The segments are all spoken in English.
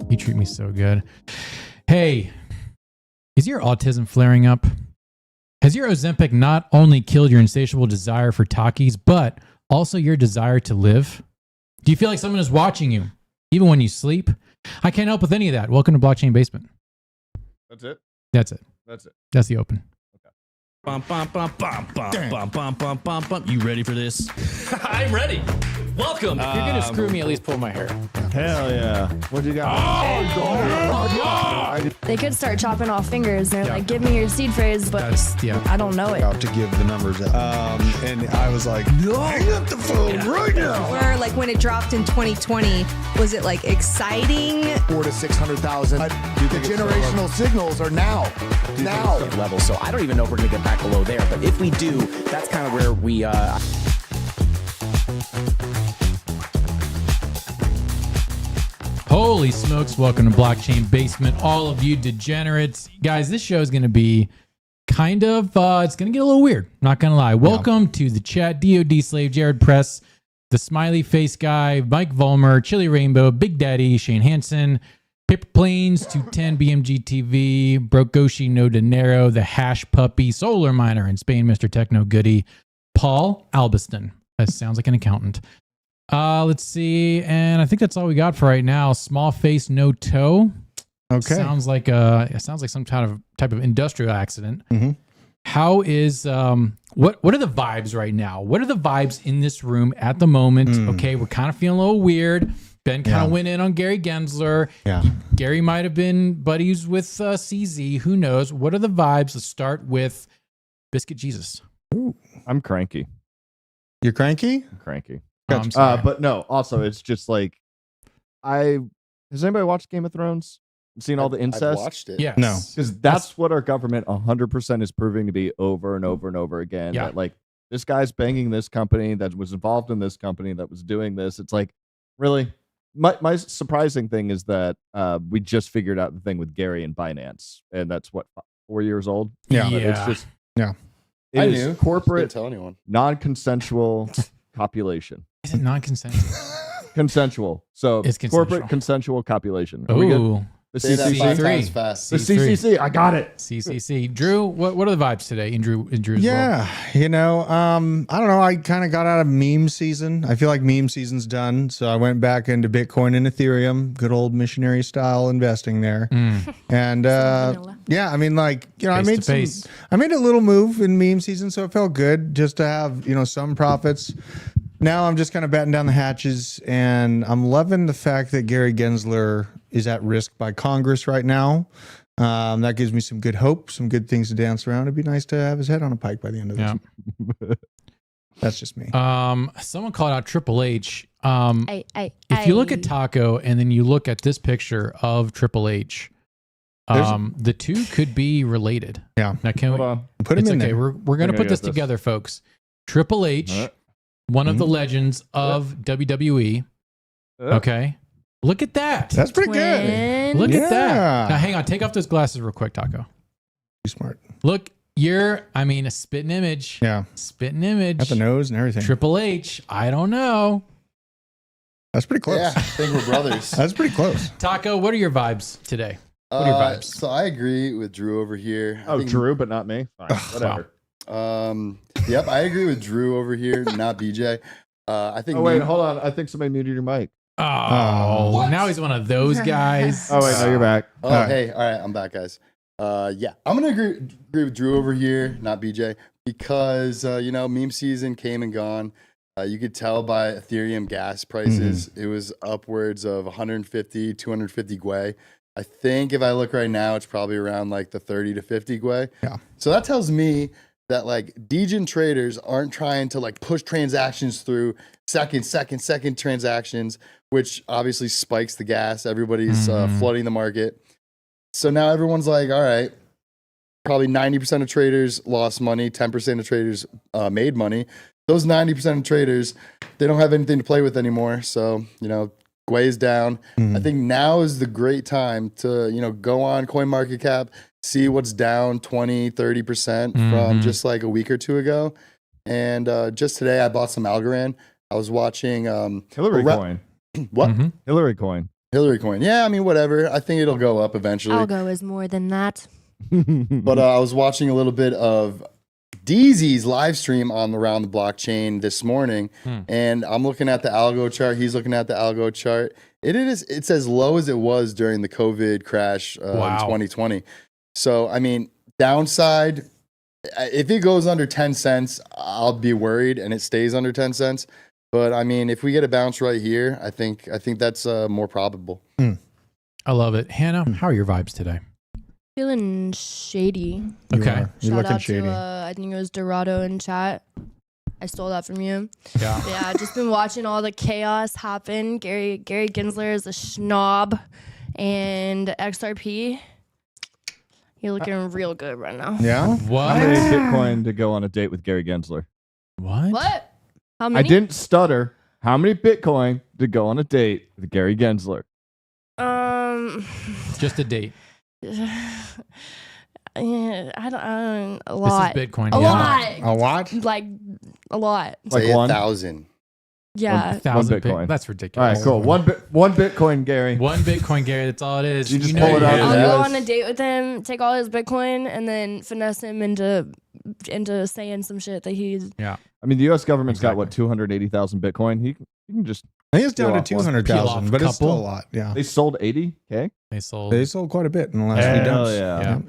You treat me so good. Hey, is your autism flaring up? Has your Ozempic not only killed your insatiable desire for Takis, but also your desire to live? Do you feel like someone is watching you, even when you sleep? I can't help with any of that. Welcome to Blockchain Basement. That's it? That's it. That's it. That's the open. Bum, bum, bum, bum, bum, bum, bum, bum, bum, bum. You ready for this? I'm ready. Welcome. If you're going to screw me, at least pull my hair. Hell yeah. What you got? They could start chopping off fingers. They're like, give me your seed phrase, but I don't know it. Out to give the numbers out. And I was like, no, hang up the phone right now. Or like when it dropped in 2020, was it like exciting? 400,000 to 600,000. The generational signals are now. Level. So I don't even know if we're going to get back below there. But if we do, that's kind of where we... Holy smokes, welcome to Blockchain Basement, all of you degenerates. Guys, this show is going to be kind of, it's going to get a little weird, not going to lie. Welcome to the chat, DOD Slave, Jared Press, the Smiley Face Guy, Mike Vollmer, Chili Rainbow, Big Daddy, Shane Hansen, Paper Planes, 210 BMG TV, Broke Goshi, No Dinero, The Hash Puppy, Solar Miner in Spain, Mr. Techno Goody, Paul Albiston. That sounds like an accountant. Let's see, and I think that's all we got for right now. Small face, no toe. Okay. Sounds like some type of industrial accident. Mm-hmm. How is what are the vibes right now? What are the vibes in this room at the moment? Okay, we're kind of feeling a little weird. Ben kind of went in on Gary Gensler. Yeah. Gary might have been buddies with CZ. Who knows? What are the vibes? Let's start with Biscuit Jesus. Ooh, I'm cranky. You're cranky? I'm cranky. I'm sorry. But no, also it's just like has anybody watched Game of Thrones? Seen all the incest? I've watched it. Yes. No. Because that's what our government 100% is proving to be over and over and over again. Yeah. That like this guy's banging this company that was involved in this company that was doing this. It's like, really? My surprising thing is that we just figured out the thing with Gary and Binance, and that's what 4 years old. Yeah. It's just Yeah. It I is knew. corporate Didn't tell anyone. non-consensual copulation. Is it non-consensual? Consensual. So It's consensual. corporate consensual copulation. Are we good? Ooh, The Say that 5 CCC. times fast. The CCC. I got it. CCC. Drew, what are the vibes today? In Drew as well? Yeah, I don't know. I kind of got out of meme season. I feel like meme season's done, so I went back into Bitcoin and Ethereum, good old missionary style investing there. And yeah, I mean, like I made a little move in meme season, so it felt good just to have some profits. Now I'm just kind of batting down the hatches, and I'm loving the fact that Gary Gensler is at risk by Congress right now. That gives me some good hope, some good things to dance around. It'd be nice to have his head on a pike by the end of this. That's just me. Someone called out Triple H. If If you look at Taco and then you look at this picture of Triple H, the two could be related. Yeah. Now, can Hold we? on. Put him It's in okay. there. We're gonna I put got this this. together, folks. Triple H, one of the legends of WWE. Okay, look at that. That's pretty good. Look at that. Yeah. Now, hang on. Take off those glasses real quick, Taco. Too smart. Look, a spitting image. Yeah. Spitting image. Got the nose and everything. Triple H. I don't know. That's pretty close. Yeah, I think we're brothers. That's pretty close. Taco, what are your vibes today? What are your vibes? So I agree with Drew over here. I Oh, think- Drew, but not me. Fine, whatever. Yep, I agree with Drew over here, not BJ. I think. Oh wait, hold on. I think somebody muted your mic. Oh, now he's one of those guys. Oh wait, no, you're back. Oh, hey, all right, I'm back, guys. Yeah, I'm gonna agree with Drew over here, not BJ, because meme season came and gone. You could tell by Ethereum gas prices, it was upwards of 150, 250 Gwei. I think if I look right now, it's probably around like the 30 to 50 Gwei. Yeah. So that tells me that like degen traders aren't trying to like push transactions through second transactions, which obviously spikes the gas. Everybody's flooding the market. So now everyone's like, all right, probably 90% of traders lost money, 10% of traders made money. Those 90% of traders, they don't have anything to play with anymore. So, Gwei's down. I think now is the great time to, go on CoinMarketCap, see what's down 20, 30% from just like a week or two ago. And just today I bought some Algorand. I was watching Hillary coin. What? Hillary coin. Hillary coin. Yeah, I mean, whatever. I think it'll go up eventually. Algo is more than that. But I was watching a little bit of DZ's live stream on Around the Blockchain this morning, and I'm looking at the algo chart. He's looking at the algo chart. It's as low as it was during the COVID crash in 2020. So, I mean, downside, if it goes under 10 cents, I'll be worried, and it stays under 10 cents. But I mean, if we get a bounce right here, I think that's more probable. I love it. Hannah, how are your vibes today? Feeling shady. Okay. You're Shout looking out shady. to I think it was Dorado in chat. I stole that from you. Yeah. Yeah, I've just been watching all the chaos happen. Gary Gensler is a schnob, and XRP. You're looking real good right now. Yeah. What? How many Bitcoin to go on a date with Gary Gensler? What? How I many? didn't stutter. How many Bitcoin to go on a date with Gary Gensler? Just a date. Yeah, I don't. A lot. This is Bitcoin. A yeah. lot. A what? Like a lot. Like Say one? 1,000. Yeah. 1,000 Bitcoin. That's All ridiculous. right, cool. One Bitcoin, Gary. One Bitcoin, Gary. That's all it is. You just know pull it you out did of I'll the it. go Yes. on a date with him, take all his Bitcoin, and then finesse him into saying some shit that he's. Yeah. I mean, the U.S. government's got, Exactly. what, 280,000 Bitcoin? He can just... I think it's down Peel to off one. Peel off 200,000, a but it's still a couple. lot. Yeah. They sold 80K? They sold. They sold quite a bit in the last few Hell days. yeah.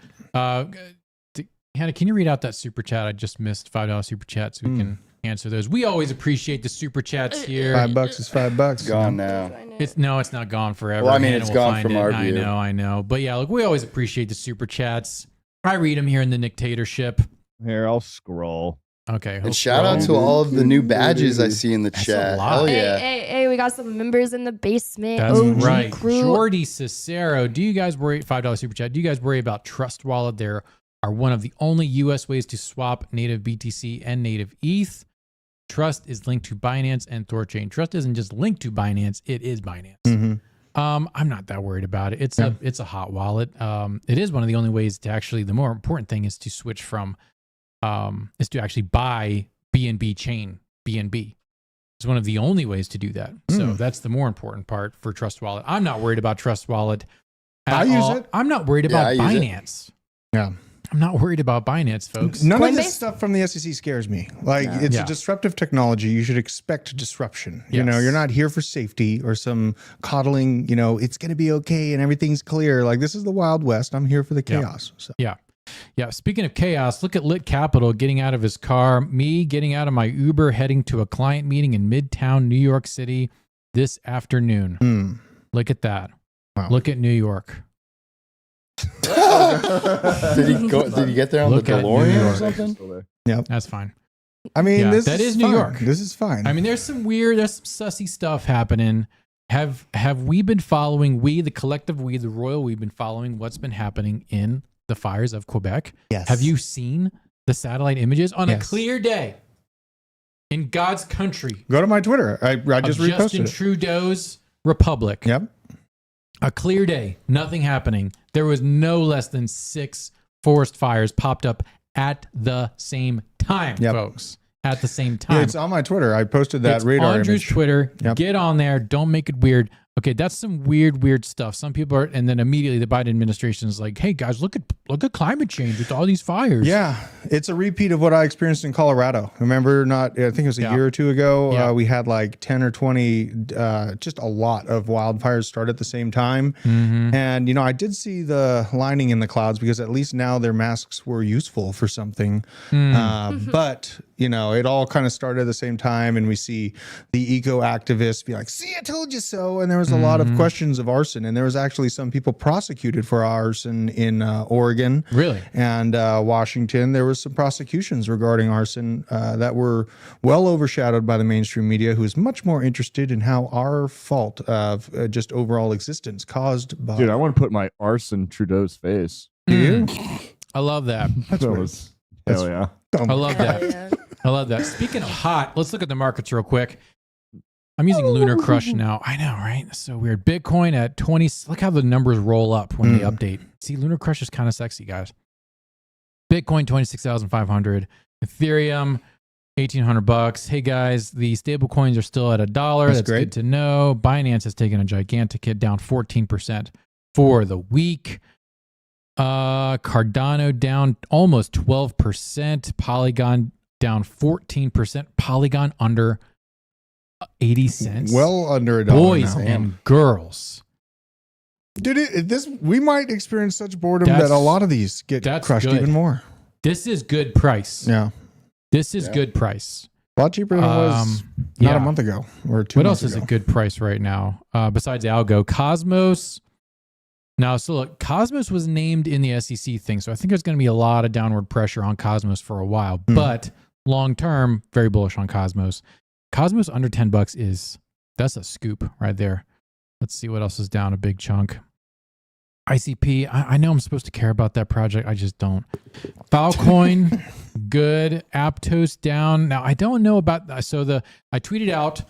Hannah, can you read out that super chat? I just missed $5 super chat so we can answer those. We always appreciate the super chats here. $5 is $5. Gone now. It's not gone forever. Well, I mean, Hannah it's will gone find from it. our view. I know. But yeah, look, we always appreciate the super chats. I read them here in the dictatorship. Here, I'll scroll. Okay. And shout out to all of the new badges I see in the That's a chat. lot. Hell yeah. Hey, we got some members in the basement. That's OG right. crew. Jordy Cicero, do you guys worry, $5 super chat, do you guys worry about Trust Wallet? There are one of the only US ways to swap native BTC and native ETH. Trust is linked to Binance and ThorChain. Trust isn't just linked to Binance, it is Binance. I'm not that worried about it. It's a hot wallet. It is one of the only ways to actually, the more important thing is to switch from is to actually buy BNB chain, BNB. It's one of the only ways to do that. So that's the more important part for Trust Wallet. I'm not worried about Trust Wallet at I use all. it. I'm not worried about I use it. Binance. Yeah. I'm not worried about Binance, folks. None of Coinbase? this stuff from the SEC scares me. Like, it's Yeah. a disruptive technology. You should expect disruption. You know, Yes. you're not here for safety or some coddling, it's going to be okay and everything's clear. Like, this is the Wild West. I'm here for the chaos. So. Yeah. Speaking of chaos, look at Lit Capital getting out of his car, me getting out of my Uber, heading to a client meeting in Midtown, New York City this afternoon. Look at that. Wow. Look at New York. Did he get there on Look the at New DeLorean or York. something? That's fine. I mean, Yeah, this that is is New fine. York. This is fine. I mean, there's some sussy stuff happening. Have we been following, the collective we, the royal, we've been following what's been happening in the fires of Quebec? Yes. Have you seen the satellite images on a Yes. clear day in God's country? Go to my Twitter. I just of Justin reposted it. Trudeau's republic. Yep. A clear day, nothing happening. There was no less than 6 forest fires popped up at the same time, Yep. folks. At the same Yeah, time. it's on my Twitter. I posted that It's radar on Drew's image. Twitter. Yep. Get on there. Don't make it weird. Okay, that's some weird stuff. Some people are, and then immediately the Biden administration is like, "Hey guys, look at climate change with all these fires." Yeah, it's a repeat of what I experienced in Colorado. Remember, I think it was a Yeah. year or two ago, Yeah. we had like 10 or 20, just a lot of wildfires start at the same time. Mm-hmm. And, I did see the lining in the clouds because at least now their masks were useful for something. But, it all kind of started at the same time. And we see the eco activists be like, see, I told you so. And there was a lot of questions of arson. And there was actually some people prosecuted for arson in Oregon. Really? And Washington, there was some prosecutions regarding arson that were well overshadowed by the mainstream media, who is much more interested in how our fault of just overall existence caused by... Dude, I want to put my arse in Trudeau's face. Do you? I love that. That was, hell yeah. I love that. Yeah. I love that. Speaking of hot, let's look at the markets real quick. I'm using Lunar Crush now. I know, right? That's so weird. Bitcoin at 20. Look how the numbers roll up when they update. See, Lunar Crush is kind of sexy, guys. Bitcoin 26,500. Ethereum $1,800. Hey guys, the stable coins are still at $1. That's great. good to know. Binance has taken a gigantic hit, down 14% for the week. Cardano down almost 12%. Polygon down 14%. Polygon under 80 cents. Well under $1 Boys now. and girls. Dude, we might experience such boredom That's- that a lot of these get that's crushed good. even more. This is good price. Yeah. This is good price. A lot cheaper than it was not a month ago or 2 What months else is ago. a good price right now? Besides Algo, Cosmos. Now, so look, Cosmos was named in the SEC thing, so I think there's going to be a lot of downward pressure on Cosmos for a while. But long term, very bullish on Cosmos. Cosmos under $10 that's a scoop right there. Let's see what else is down a big chunk. ICP, I know I'm supposed to care about that project. I just don't. Filecoin, good. Aptos down. Now, I don't know about, I tweeted out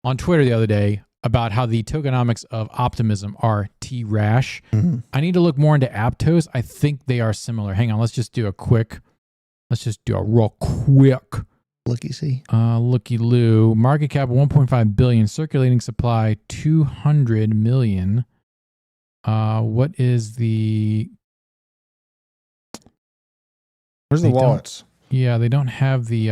on Twitter the other day about how the tokenomics of Optimism are T-Rash. I need to look more into Aptos. I think they are similar. Hang on, let's just do a real quick looky loo. Market cap 1.5 billion, circulating supply 200 million. What is the? Where's the wallets? Yeah, they don't have the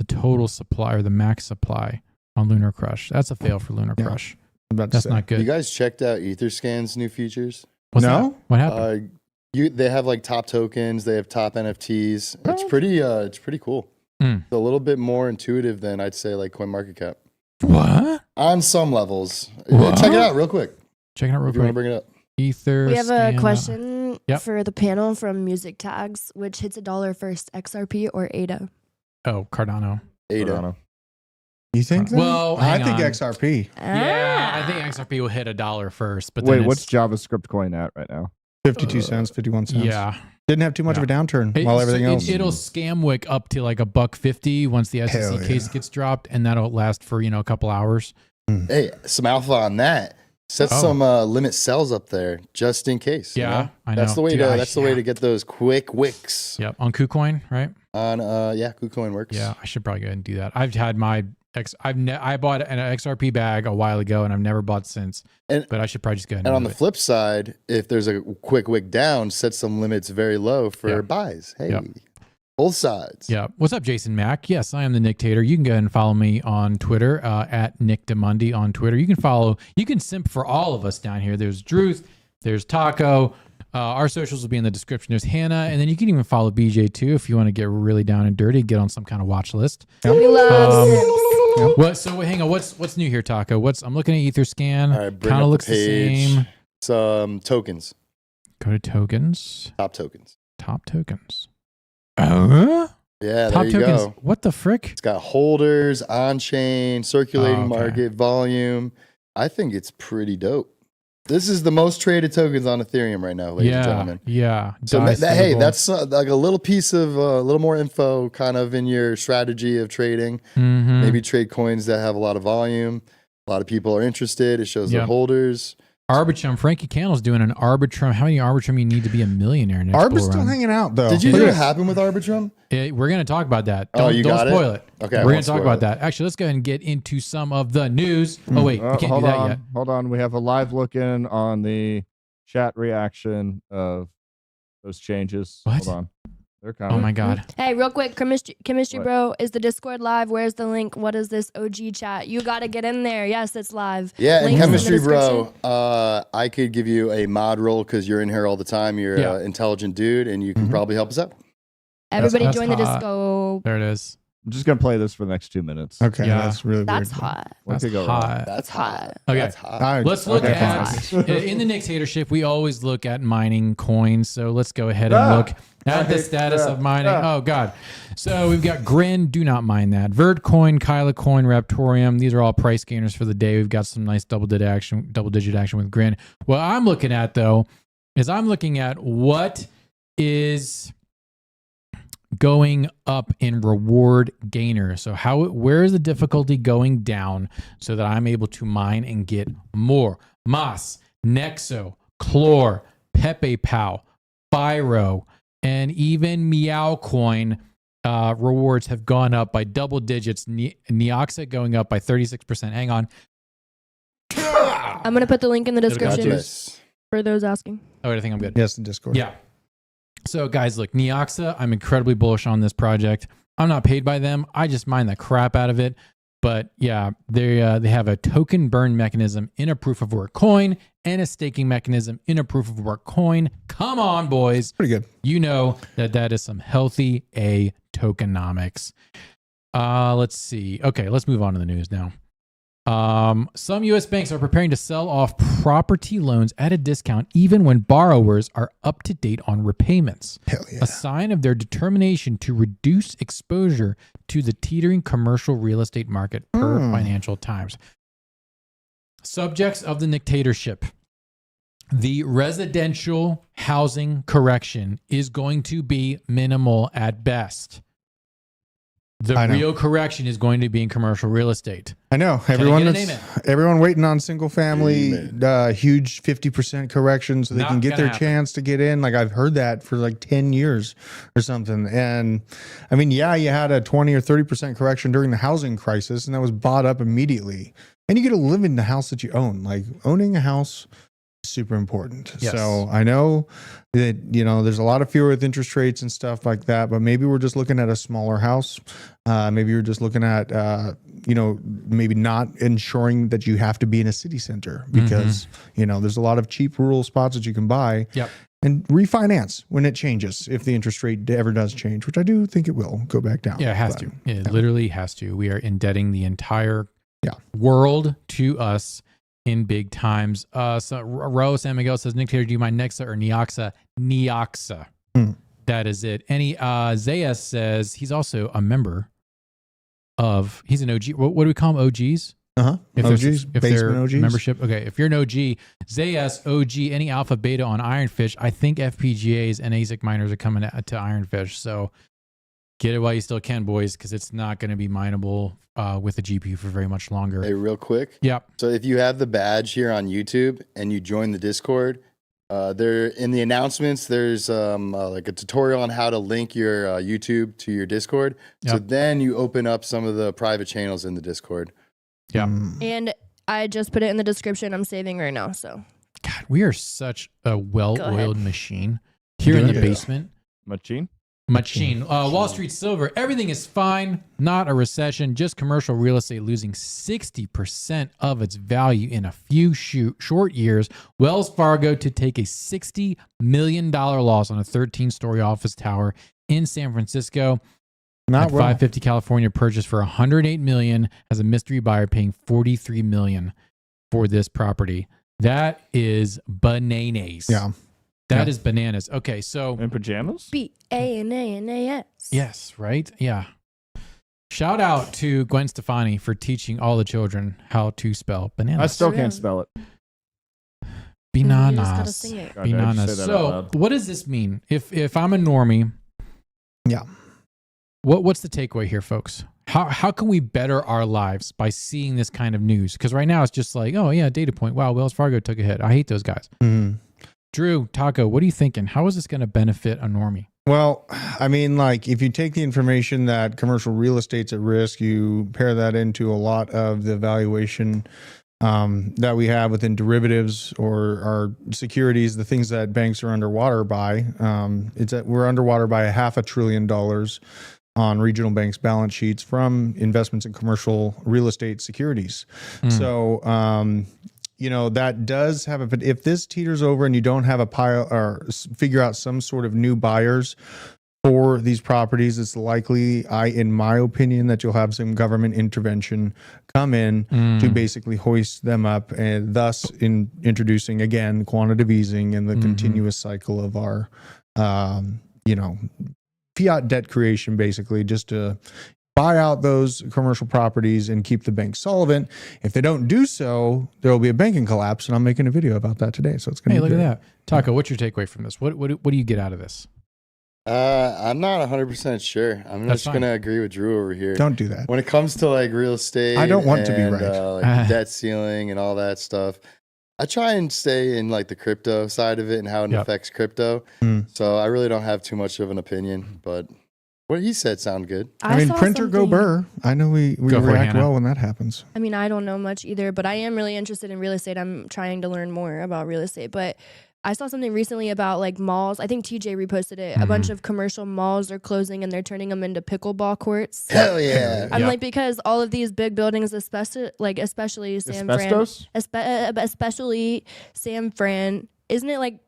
total supply or the max supply on Lunar Crush. That's a fail for Lunar Crush. That's not good. You guys checked out Etherscan's new features? What's that? What happened? They have like top tokens. They have top NFTs. It's pretty cool. It's a little bit more intuitive than I'd say like CoinMarketCap. What? On some levels. What? Check it out real quick. Check it out real If you want to quick. bring it up. Ether. We have a scan, question Yep. for the panel from Music Tags. Which hits $1 first, XRP or ADA? Oh, Cardano. ADA. You think? That? Well, I hang think on. XRP. Yeah, I Ah. think XRP will hit $1 first, but then Wait, what's it's- JavaScript coin at right now? 52 cents, 51 cents. Yeah, Didn't have too much of a downturn while everything else. It'll scamwick up to like $1.50 once the SEC Hell case yeah. gets dropped, and that'll last for a couple hours. Hey, some alpha on that. Set some limit sells up there just in case. Yeah, you know? I know. That's the way Dude, that's the way to get those quick wicks. Yep, on KuCoin, right? On KuCoin works. Yeah, I should probably go ahead and do that. I've had my I bought an XRP bag a while ago, and I've never bought since. But I should probably just go ahead. And on do the it. flip side, if there's a quick wick down, set some limits very low for buys. Hey, both sides. Yeah. What's up, Jason Mack? Yes, I am the Nictator. You can go ahead and follow me on Twitter at Nick DeMundi on Twitter. You can simp for all of us down here. There's Druth, there's Taco. Our socials will be in the description. There's Hannah, and then you can even follow BJ too if you want to get really down and dirty, get on some kind of watch list. We love What? So hang on. What's new here, Taco? I'm looking at Etherscan. All right, bring Kind up of looks the the page. same. Some tokens. Go to tokens. Top tokens. Top tokens. Oh. Yeah, Top there you tokens. go. What the frick? It's got holders, on-chain, circulating Oh, okay. market, volume. I think it's pretty dope. This is the most traded tokens on Ethereum right now, ladies and gentlemen. Yeah. So Dai hey, stable. that's like a little piece of a little more info kind of in your strategy of trading. Mhm. Maybe trade coins that have a lot of volume. A lot of people are interested. It shows Yep. their holders. Arbitrum. Frankie Candle's doing an Arbitrum. How many Arbitrum you need to be a millionaire next Arb's bull still run? hanging out though. Did you Look hear at what this. happened with Arbitrum? We're going to talk about that. Oh, Don't got spoil it. Okay, I We're going won't to talk spoil about it. that. Actually, let's go ahead and get into some of the news. Oh, wait. We can't do hold that on, yet. Hold on. We have a live look in on the chat reaction of those changes. What? Hold on. They're coming. Oh, my God. Hey, real quick, chemistry What? bro, is the Discord live? Where's the link? What is this OG chat? You got to get in there. Yes, it's live. Yeah, and Links in the chemistry, bro. description. I could give you a mod role because you're in here all the time. You're Yeah. an intelligent dude, and you can probably help us out. Everybody that's join the hot. disco. There it is. I'm just going to play this for the next 2 minutes. Okay, Yeah. that's really That's weird. hot. What That's could go wrong? hot. That's hot. Okay. That's hot. All right, Let's look okay, at fine. in the dictatorship. We always look at mining coins, so let's go ahead and look at the status of mining. Oh God! So we've got Grin. Do not mine that. Vertcoin, Kyla Coin, Raptorium. These are all price gainers for the day. We've got some nice double digit action with Grin. What I'm looking at though is I'm looking at what is going up in reward gainer. So where is the difficulty going down so that I'm able to mine and get more? Moss, Nexo, Chlor, Pepe Pow, Fyro, and even Meowcoin rewards have gone up by double digits. Neoxa going up by 36%. Hang on. I'm going to put the link in the description Yes. for those asking. Oh, wait, I think I'm good. Yes, in Discord. Yeah. So, guys, look, Neoxa, I'm incredibly bullish on this project. I'm not paid by them. I just mine the crap out of it. But yeah, they have a token burn mechanism in a proof of work coin and a staking mechanism in a proof of work coin. Come on, boys. Pretty good. You know that is some healthy A tokenomics. Let's see. Okay, let's move on to the news now. Some U.S. banks are preparing to sell off property loans at a discount even when borrowers are up to date on repayments. Hell yeah. A sign of their determination to reduce exposure to the teetering commercial real estate market per Financial Times. Subjects of the dictatorship. The residential housing correction is going to be minimal at best. The real correction is going to be in commercial real estate. I know. Everyone waiting on single family, huge 50% correction so they Not can get gonna their happen. chance to get in. Like I've heard that for like 10 years or something. And I mean, yeah, you had a 20 or 30% correction during the housing crisis and that was bought up immediately. And you get to live in the house that you own. Like owning a house is super important. Yes. So I know that, you know, there's a lot of fear with interest rates and stuff like that, but maybe we're just looking at a smaller house. Maybe you're just looking at, you know, maybe not ensuring that you have to be in a city center because, you know, there's a lot of cheap rural spots that you can buy and refinance when it changes, if the interest rate ever does change, which I do think it will go back down. Yeah, it has to. It literally has to. We are indebting the entire world to us in big times. So Rose San Miguel says, Nick Taylor, do you mind Nexa or Neoxa? Neoxa. That is it. Zayas says he's also a member of, he's an OG. What do we call them? OGs? OGs, if basement they're OGs. membership. Okay. If you're an OG, Zayas, OG, any alpha beta on Ironfish. I think FPGAs and ASIC miners are coming to Ironfish. So get it while you still can, boys, because it's not going to be mineable with a GPU for very much longer. Hey, real quick. Yeah. So if you have the badge here on YouTube and you join the Discord, there in the announcements, there's like a tutorial on how to link your YouTube to your Discord. So then you open up some of the private channels in the Discord. Yeah. And I just put it in the description. I'm saving right now. So, God, we are such a well-oiled machine here in the basement. Machine. Wall Street Silver, everything is fine. Not a recession, just commercial real estate losing 60% of its value in a few short years. Wells Fargo to take a $60 million loss on a 13-story office tower in San Francisco. Not at well. 550 California, purchased for $108 million as a mystery buyer paying $43 million for this property. That is bananas. Yeah. That is bananas. Okay, so In pajamas? BANANAS. yes, right? Yeah. Shout out to Gwen Stefani for teaching all the children how to spell bananas. I still can't spell it. You just gotta Bananas. sing it. God, did I just say that out So, loud? what does this mean? If I'm a normie, Yeah. what's the takeaway here, folks? How can we better our lives by seeing this kind of news? Because right now it's just like, oh yeah, data point. Wow, Wells Fargo took a hit. I hate those guys. Drew, Taco, what are you thinking? How is this going to benefit a normie? Well, I mean, like if you take the information that commercial real estate's at risk, you pair that into a lot of the valuation that we have within derivatives or our securities, the things that banks are underwater by. We're underwater by $500 billion on regional banks' balance sheets from investments in commercial real estate securities. So, you know, that does have but if this teeters over and you don't have a pile or figure out some sort of new buyers for these properties, it's likely, in my opinion, that you'll have some government intervention come in to basically hoist them up, and thus introducing again quantitative easing and the continuous cycle of our, you know, fiat debt creation, basically, just to buy out those commercial properties and keep the bank solvent. If they don't do so, there will be a banking collapse, and I'm making a video about that today. So it's going to Hey, look at that. Taco, what's your takeaway from this? What do you get out of this? I'm not 100% sure. I'm That's just fine. gonna agree with Drew over here. Don't do that. When it comes to like real estate, I don't want to be and, right. like debt ceiling and all that stuff, I try and stay in like the crypto side of it and how it affects crypto. So I really don't have too much of an opinion, but what he said sounded good. I mean, saw printer go something- burr. I know we Go for it, react Hannah. well when that happens. I mean, I don't know much either, but I am really interested in real estate. I'm trying to learn more about real estate. But I saw something recently about like malls. I think TJ reposted it. A bunch of commercial malls are closing and they're turning them into pickleball courts. Hell yeah. I'm like, because all of these big buildings, especially San Fran, Asbestos? especially San Fran, isn't it like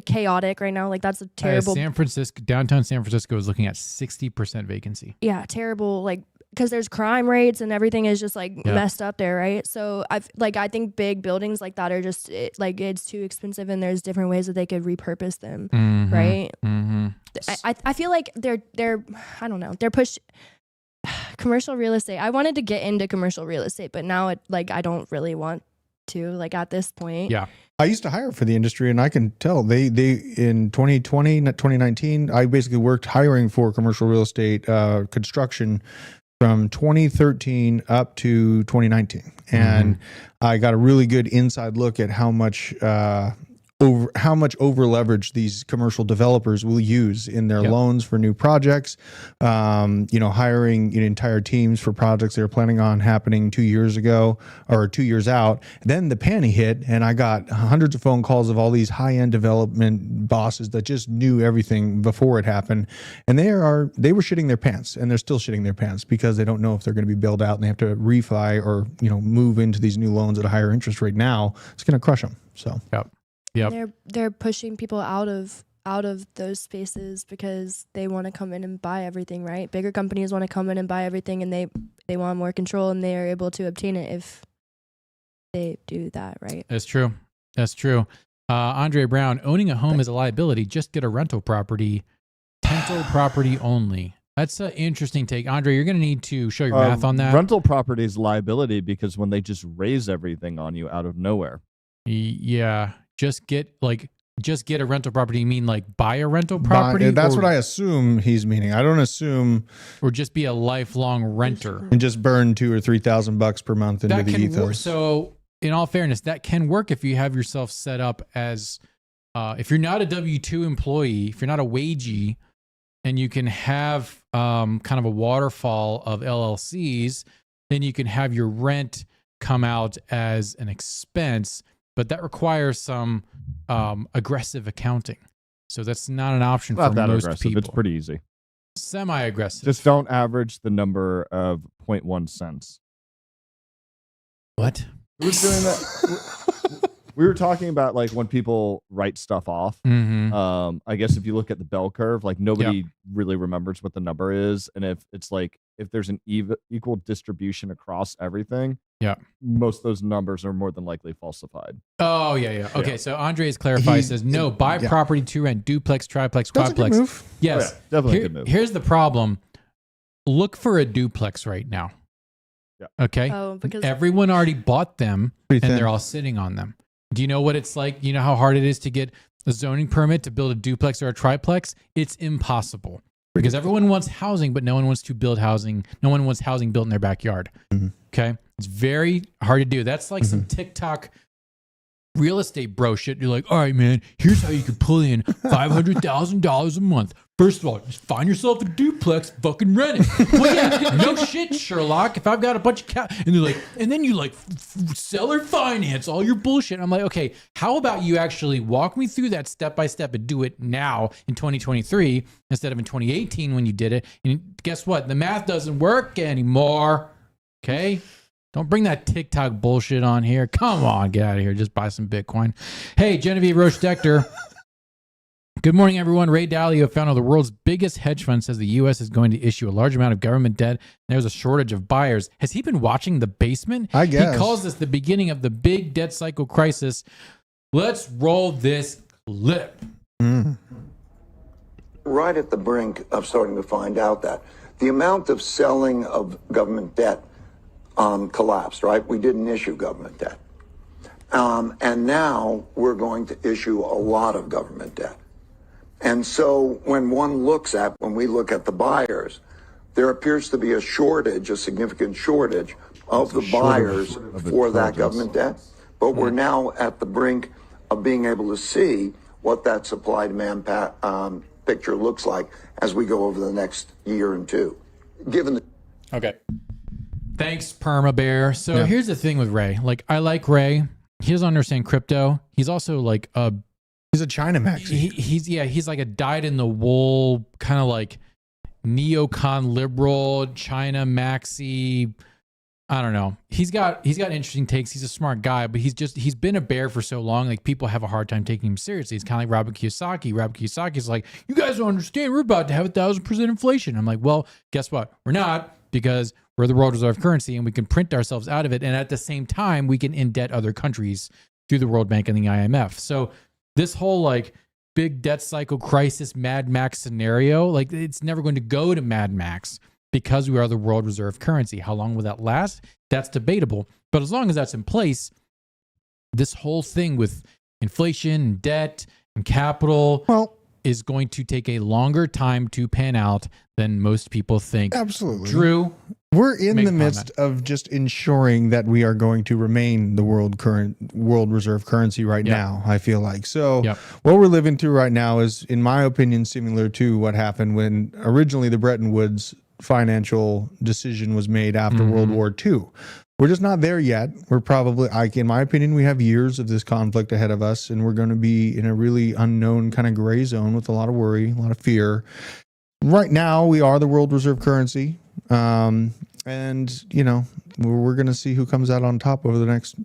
chaotic right now? Like that's a terrible, Downtown San Francisco is looking at 60% vacancy. yeah, terrible. Like because there's crime rates and everything is just like messed up there, right? So I think big buildings like that are just it's too expensive, and there's different ways that they could repurpose them, right? I feel like they're I don't know, they're commercial real estate. I wanted to get into commercial real estate, but now I don't really want to, like at this point. Yeah. I used to hire for the industry, and I can tell they in 2020, 2019, I basically worked hiring for commercial real estate construction from 2013 up to 2019, and I got a really good inside look at how much over leverage these commercial developers will use in their loans for new projects. Hiring entire teams for projects they were planning on happening 2 years ago or 2 years out. Then the panty hit, and I got hundreds of phone calls of all these high-end development bosses that just knew everything before it happened, and they were shitting their pants, and they're still shitting their pants because they don't know if they're going to be bailed out, and they have to refi or move into these new loans at a higher interest rate. Now it's going to crush them. So. Yep. They're pushing people out of those spaces because they want to come in and buy everything, right? Bigger companies want to come in and buy everything, and they want more control, and they are able to obtain it if they do that, right? That's true. Andre Brown, owning a home is a liability. Just get a rental property. Rental property only. That's an interesting take. Andre, you're going to need to show your math on that. Rental property is liability because when they just raise everything on you out of nowhere. Yeah. Just get a rental property. You mean like buy a rental property? That's what I assume he's meaning. I don't assume, or just be a lifelong renter and just burn $2,000 or $3,000 per month into the ethos. So, in all fairness, that can work if you have yourself set up as, if you're not a W-2 employee, if you're not a wagee, and you can have kind of a waterfall of LLCs, then you can have your rent come out as an expense. But that requires some aggressive accounting. So that's not an option Not for that most aggressive. people. It's pretty easy. Semi-aggressive. Just don't average the number of 0.1 cents. What? Who was doing that? We were talking about like when people write stuff off. I guess if you look at the bell curve, like nobody really remembers what the number is, and if it's like if there's an equal distribution across everything, most of those numbers are more than likely falsified. Oh yeah. Okay, so Andres clarifies, says no, buy property to rent, duplex, triplex, That's a good quadplex. move. Yes, definitely a good move. Here's the problem: look for a duplex right now. Yeah. Okay. Oh, because everyone already bought them, Pretty and thin. they're all sitting on them. Do you know what it's like? You know how hard it is to get a zoning permit to build a duplex or a triplex? It's impossible because everyone wants housing, but no one wants to build housing. No one wants housing built in their backyard. Okay. It's very hard to do. That's like some TikTok real estate bro shit. You're like, all right, man, here's how you can pull in $500,000 a month. First of all, just find yourself a duplex, fucking rent it. Well, yeah, no shit, Sherlock. If I've got a bunch of and they're like, and then you like seller finance all your bullshit. I'm like, okay, how about you actually walk me through that step by step and do it now in 2023 instead of in 2018 when you did it? And guess what? The math doesn't work anymore. Okay. Don't bring that TikTok bullshit on here. Come on, get out of here. Just buy some Bitcoin. Hey, Genevieve Roche-Dector. Good morning, everyone. Ray Dalio, founder of the world's biggest hedge fund, says the U.S. is going to issue a large amount of government debt. There's a shortage of buyers. Has he been watching The Basement? I guess. He calls this the beginning of the big debt cycle crisis. Let's roll this clip. Right at the brink of starting to find out that the amount of selling of government debt collapsed, right? We didn't issue government debt. And now we're going to issue a lot of government debt. And so when we look at the buyers, there appears to be a significant shortage of the buyers for that government debt. But we're now at the brink of being able to see what that supply-demand picture looks like as we go over the next year and two. Okay. Thanks, Perma Bear. So here's the thing with Ray. Like, I like Ray. He doesn't understand crypto. He's also like he's a China maxi. He's like a dyed-in-the-wool kind of like neocon liberal China maxi. I don't know. He's got interesting takes. He's a smart guy, but he's been a bear for so long. Like, people have a hard time taking him seriously. He's kind of like Robert Kiyosaki. Robert Kiyosaki's like, you guys don't understand. We're about to have 1,000% inflation. I'm like, well, guess what? We're not, because we're the world reserve currency and we can print ourselves out of it. And at the same time, we can indebt other countries through the World Bank and the IMF. So this whole like big debt cycle crisis Mad Max scenario, like, it's never going to go to Mad Max, because we are the world reserve currency. How long will that last? That's debatable. But as long as that's in place, this whole thing with inflation and debt and capital is going to take a longer time to pan out than most people think. Absolutely. Drew, we're in the midst of just ensuring that we are going to remain the world reserve currency right now, I feel like. So what we're living through right now is, in my opinion, similar to what happened when originally the Bretton Woods financial decision was made after World War II. We're just not there yet. We're probably, in my opinion, we have years of this conflict ahead of us, and we're going to be in a really unknown kind of gray zone with a lot of worry, a lot of fear. Right now, we are the world reserve currency. And, we're going to see who comes out on top over the next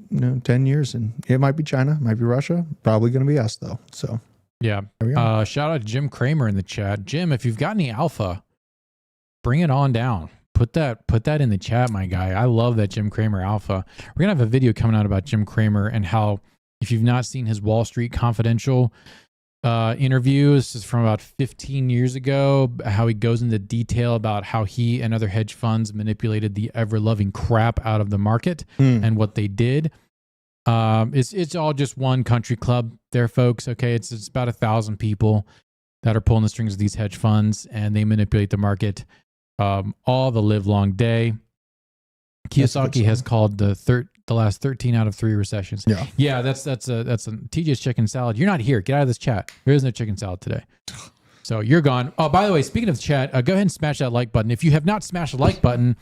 10 years. And it might be China, might be Russia, probably going to be us, though. So, shout out to Jim Kramer in the chat. Jim, if you've got any alpha, bring it on down. Put that in the chat, my guy. I love that Jim Kramer alpha. We're going to have a video coming out about Jim Kramer and how, if you've not seen his Wall Street Confidential interview, this is from about 15 years ago, how he goes into detail about how he and other hedge funds manipulated the ever-loving crap out of the market and what they did. It's all just one country club there, folks. Okay, it's about 1,000 people that are pulling the strings of these hedge funds, and they manipulate the market all the live long day. Kiyosaki has called the last 13 out of 3 recessions. That's a TJ's chicken salad. You're not here. Get out of this chat. There is no chicken salad today. So you're gone. Oh, by the way, speaking of the chat, go ahead and smash that like button. If you have not smashed the like button,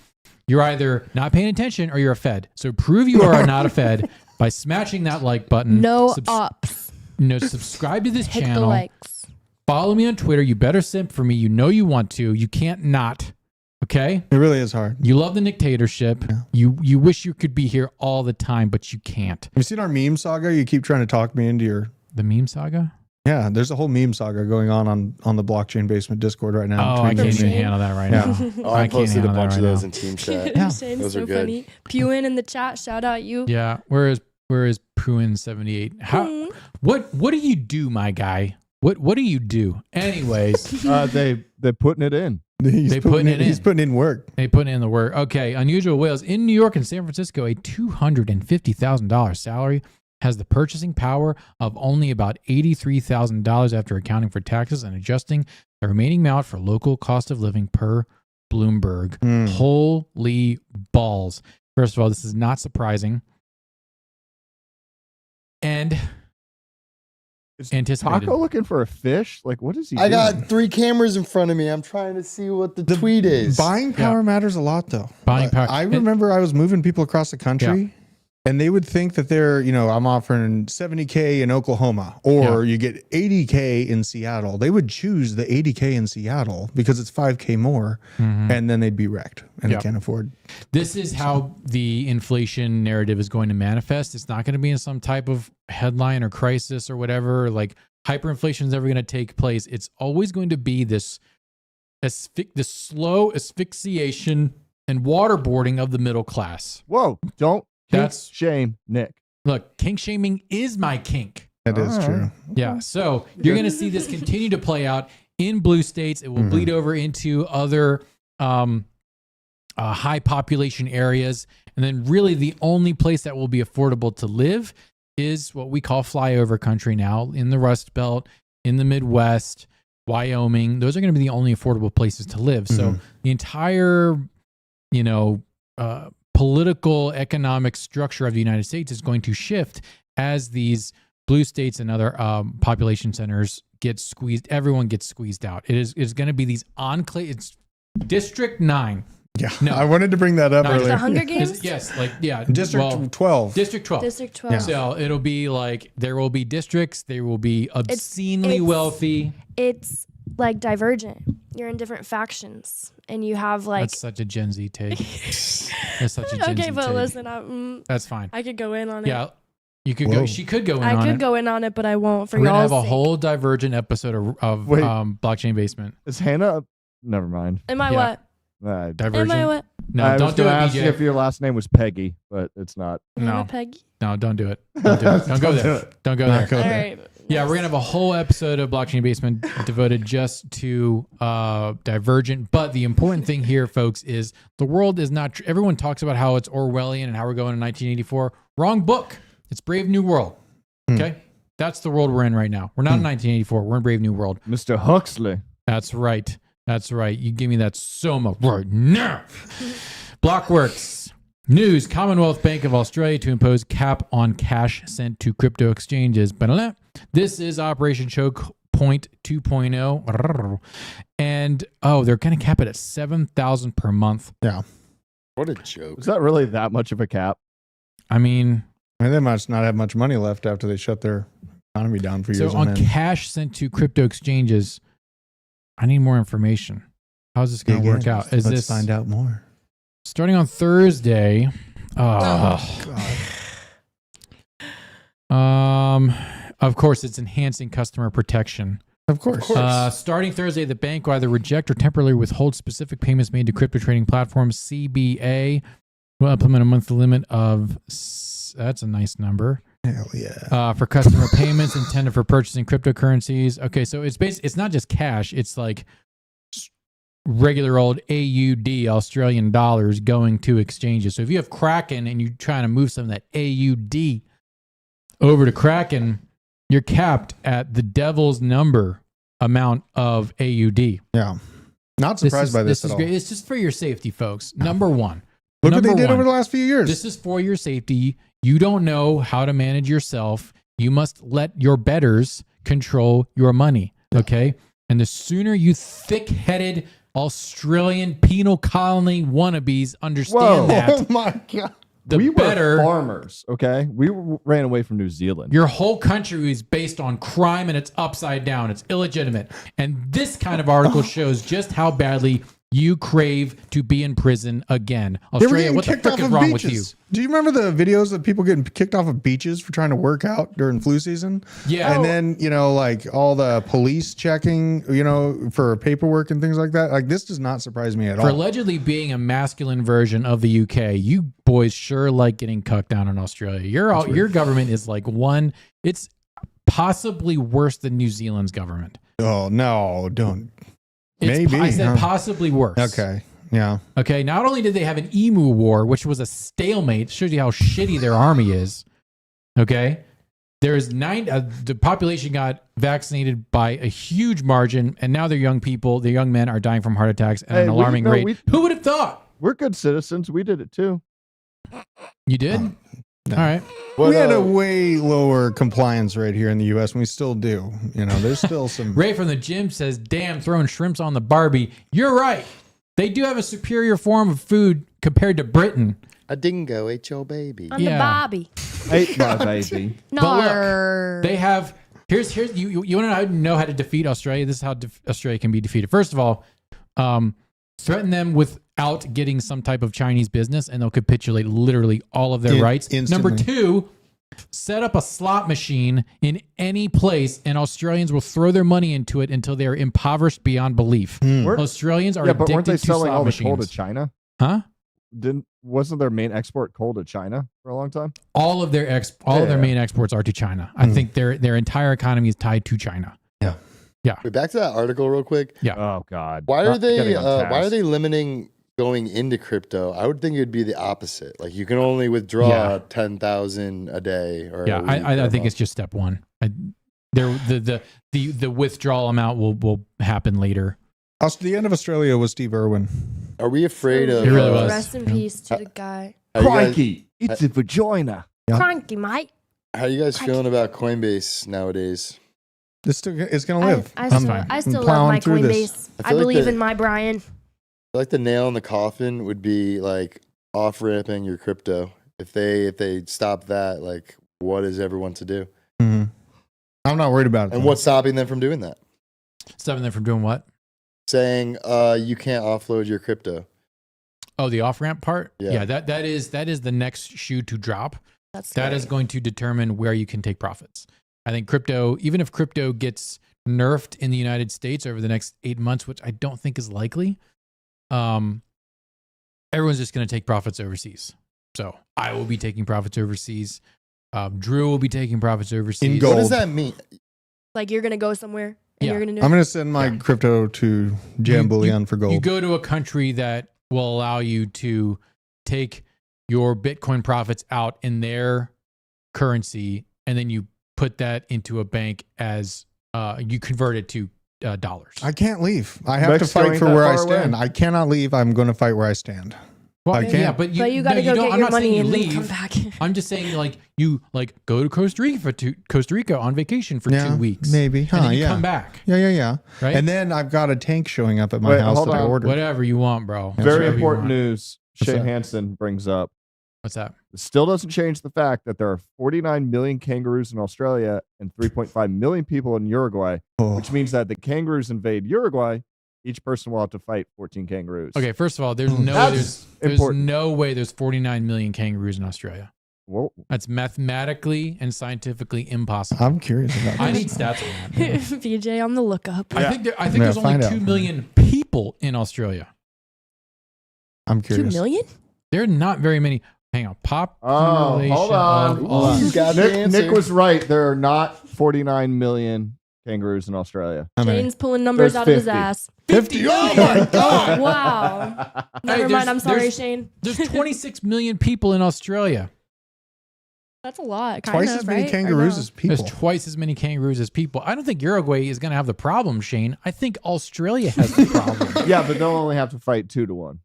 you're either not paying attention or you're a Fed. So prove you are not a Fed by smashing that like button. No ops. Subscribe to this Hit channel. the likes. Follow me on Twitter. You better simp for me. You know you want to. You can't not. Okay? It really is hard. You love the dictatorship. Yeah. You wish you could be here all the time, but you can't. Have you seen our meme saga? You keep trying to talk me into the meme saga? Yeah, there's a whole meme saga going on the blockchain basement Discord right now. Oh, I can't even handle that right now. I posted a bunch of those in team chat. Those are good. Funny. Pewin in the chat, shout out you. Yeah, where is Pewin78? How? What do you do, my guy? What do you do? Anyways, they're putting it in. He's putting in work. They put in the work. Okay, Unusual Whales in New York and San Francisco, a $250,000 salary has the purchasing power of only about $83,000 after accounting for taxes and adjusting the remaining amount for local cost of living per Bloomberg. Holy balls. First of all, this is not surprising. And anticipated. Taco looking for a fish? Like, what is he doing? got 3 cameras in front of me. I'm trying to see what the tweet is. Buying power matters a lot, though. Buying power. I remember I was moving people across the country, and they would think that they're, I'm offering $70K in Oklahoma, or you get $80K in Seattle. They would choose the $80K in Seattle because it's $5K more, and then they'd be wrecked, and they can't afford. This is how the inflation narrative is going to manifest. It's not going to be in some type of headline or crisis or whatever. Like, hyperinflation is never going to take place. It's always going to be this slow asphyxiation and waterboarding of the middle class. Whoa! That's shame, Nick. Look, kink shaming is my kink. That is true. Yeah. So you're going to see this continue to play out in blue states. It will bleed over into other high population areas. And then really the only place that will be affordable to live is what we call flyover country now, in the Rust Belt, in the Midwest, Wyoming. Those are going to be the only affordable places to live. So the entire, political economic structure of the United States is going to shift as these blue states and other population centers get squeezed. Everyone gets squeezed out. It's going to be these enclave. It's District 9. Yeah, no, I wanted to bring that up like earlier. the Hunger Games? Yes, District 12. District 12. District 12. Yeah. So it'll be like there will be districts. There will be obscenely wealthy. It's like Divergent. You're in different factions, and you have like. That's such a Gen Z take. That's such a Gen Z Okay, but take. listen, That's fine. I could go in on it. Yeah, you could go. She could go in on it. I could go in on it, but I won't. For We're gonna y'all have a whole Divergent episode of Blockchain Basement. Is Hannah? Never mind. Am I Yeah. what? Divergent. Am I what? No, I don't was do it, gonna ask BJ. if your last name was Peggy, but it's not. Am I No, Peggy? no, don't do it. Don't do it. Don't go there. Don't go there. All right. Yeah, we're gonna have a whole episode of Blockchain Basement devoted just to Divergent. But the important thing here, folks, is the world is not. Everyone talks about how it's Orwellian and how we're going in 1984. Wrong book. It's Brave New World. Okay, that's the world we're in right now. We're not in 1984. We're in Brave New World. Mr. Huxley. That's right. That's right. You give me that soma right now. Blockworks. News. Commonwealth Bank of Australia to impose cap on cash sent to crypto exchanges. This is Operation Choke Point 2.0. And, they're going to cap it at $7,000 per month. Yeah. What a joke. Is that really that much of a cap? I mean... And they must not have much money left after they shut their economy down for years. So on cash sent to crypto exchanges, I need more information. How's this going to work out? Let's find out more. Starting on Thursday. Of course, it's enhancing customer protection. Of course. Starting Thursday, the bank will either reject or temporarily withhold specific payments made to crypto trading platforms. CBA will implement a monthly limit of, that's a nice number. Hell yeah. For customer payments intended for purchasing cryptocurrencies. Okay, so it's not just cash. It's like regular old AUD, Australian dollars, going to exchanges. So if you have Kraken and you're trying to move some of that AUD over to Kraken, you're capped at the devil's number amount of AUD. Yeah. Not surprised by this at all. Great. It's just for your safety, folks. Number one. Look what they did over the last few years. This is for your safety. You don't know how to manage yourself. You must let your bettors control your money. Okay? And the sooner you thick-headed Australian penal colony wannabes understand that, oh my God. We better were farmers, okay? We ran away from New Zealand. Your whole country is based on crime and it's upside down. It's illegitimate. And this kind of article shows just how badly you crave to be in prison again. Australia, what the frick is wrong with you? Do you remember the videos of people getting kicked off of beaches for trying to work out during flu season? Yeah. And then, like all the police checking, for paperwork and things like that. Like, this does not surprise me at all. For allegedly being a masculine version of the UK, you boys sure like getting cucked down in Australia. Your government is like it's possibly worse than New Zealand's government. Oh, no, don't. Maybe. I said possibly worse. Okay. Yeah. Okay. Not only did they have an emu war, which was a stalemate, shows you how shitty their army is. Okay. There's the population got vaccinated by a huge margin, and now their young men are dying from heart attacks at an alarming rate. Who would have thought? We're good citizens. We did it too. You did? No. All right. We had a way lower compliance rate here in the U.S. and we still do. There's still some. Ray from the gym says, damn, throwing shrimps on the Barbie. You're right. They do have a superior form of food compared to Britain. A dingo ate your baby. I'm the Bobby. Ate my baby. But look, they have, here's you want to know how to defeat Australia? This is how Australia can be defeated. First of all, threaten them without getting some type of Chinese business, and they'll capitulate literally all of their rights. Instantly. Number two, set up a slot machine in any place, and Australians will throw their money into it until they're impoverished beyond belief. Australians are addicted but weren't they to selling slot all the machines. coal to China? Huh? Wasn't their main export coal to China for a long time? All of their main exports are to China. I think their entire economy is tied to China. Yeah. Wait, back to that article real quick. Yeah. Oh God. Why are they limiting going into crypto? I would think it would be the opposite. Like you can only withdraw 10,000 a day or I think it's just step one. The withdrawal amount will happen later. The end of Australia was Steve Irwin. Are we afraid of? It really was. Rest in peace to the guy. Crikey, it's a vagina. Cranky, mate. How are you guys feeling about Coinbase nowadays? It's going to live. I still love plowing my through this. Coinbase. I believe in my Brian. I feel like the nail in the coffin would be like off ramping your crypto. If they stop that, like, what is everyone to do? Mm-hmm. I'm not worried about it. And what's stopping them from doing that? Stopping them from doing what? Saying you can't offload your crypto. Oh, the off ramp part. Yeah. That is the next shoe to drop. That is going to determine where you can take profits. I think crypto, even if crypto gets nerfed in the United States over the next 8 months, which I don't think is likely, everyone's just going to take profits overseas. So I will be taking profits overseas. Drew will be taking profits overseas. In gold. What does that mean? Like you're gonna go somewhere and Yeah. you're gonna do I'm going to send my crypto to Jam Bullion for gold. You go to a country that will allow you to take your Bitcoin profits out in their currency, and then you put that into a bank as you convert it to dollars. I can't leave. I have Mexico to fight ain't for that where I far away. stand. I cannot leave. I'm going to fight where I stand. Well, I can't. Yeah, but you gotta go get I'm your not saying money you and then leave. come back. I'm just saying you go to Costa Rica on vacation for 2 weeks. Maybe. And then you yeah. come back. Yeah. Right? And then I've got a tank showing up at my Wait, house hold that I on. ordered. Whatever you want, bro. Very Whatever you important want. news. What's Shane that? Hansen brings up. What's that? It still doesn't change the fact that there are 49 million kangaroos in Australia and 3.5 million people in Uruguay, Oh. which means that the kangaroos invade Uruguay. Each person will have to fight 14 kangaroos. Okay, first of all, there's That's important. no way there's 49 million kangaroos in Australia. Well, That's mathematically and scientifically impossible. I'm curious about this. I need stats on that. BJ on the lookup. I think Yeah, there's only find out. 2 million people in Australia. I'm 2 curious. million? There are not very many. Hang on. Population hold on. of all- He's got the Nick answer. was right. There are not 49 million kangaroos in Australia. How many? Jane's pulling numbers There's out of his 50. ass. 50. Oh my God. Wow. Never Hey, mind. I'm sorry, there's- Shane. There's 26 million people in Australia. That's a lot. Kind Twice of, as many right? Or kangaroos no? as people. There's twice as many kangaroos as people. I don't think Uruguay is going to have the problem, Shane. I think Australia has the problem. Yeah, but they'll only have to fight 2-1.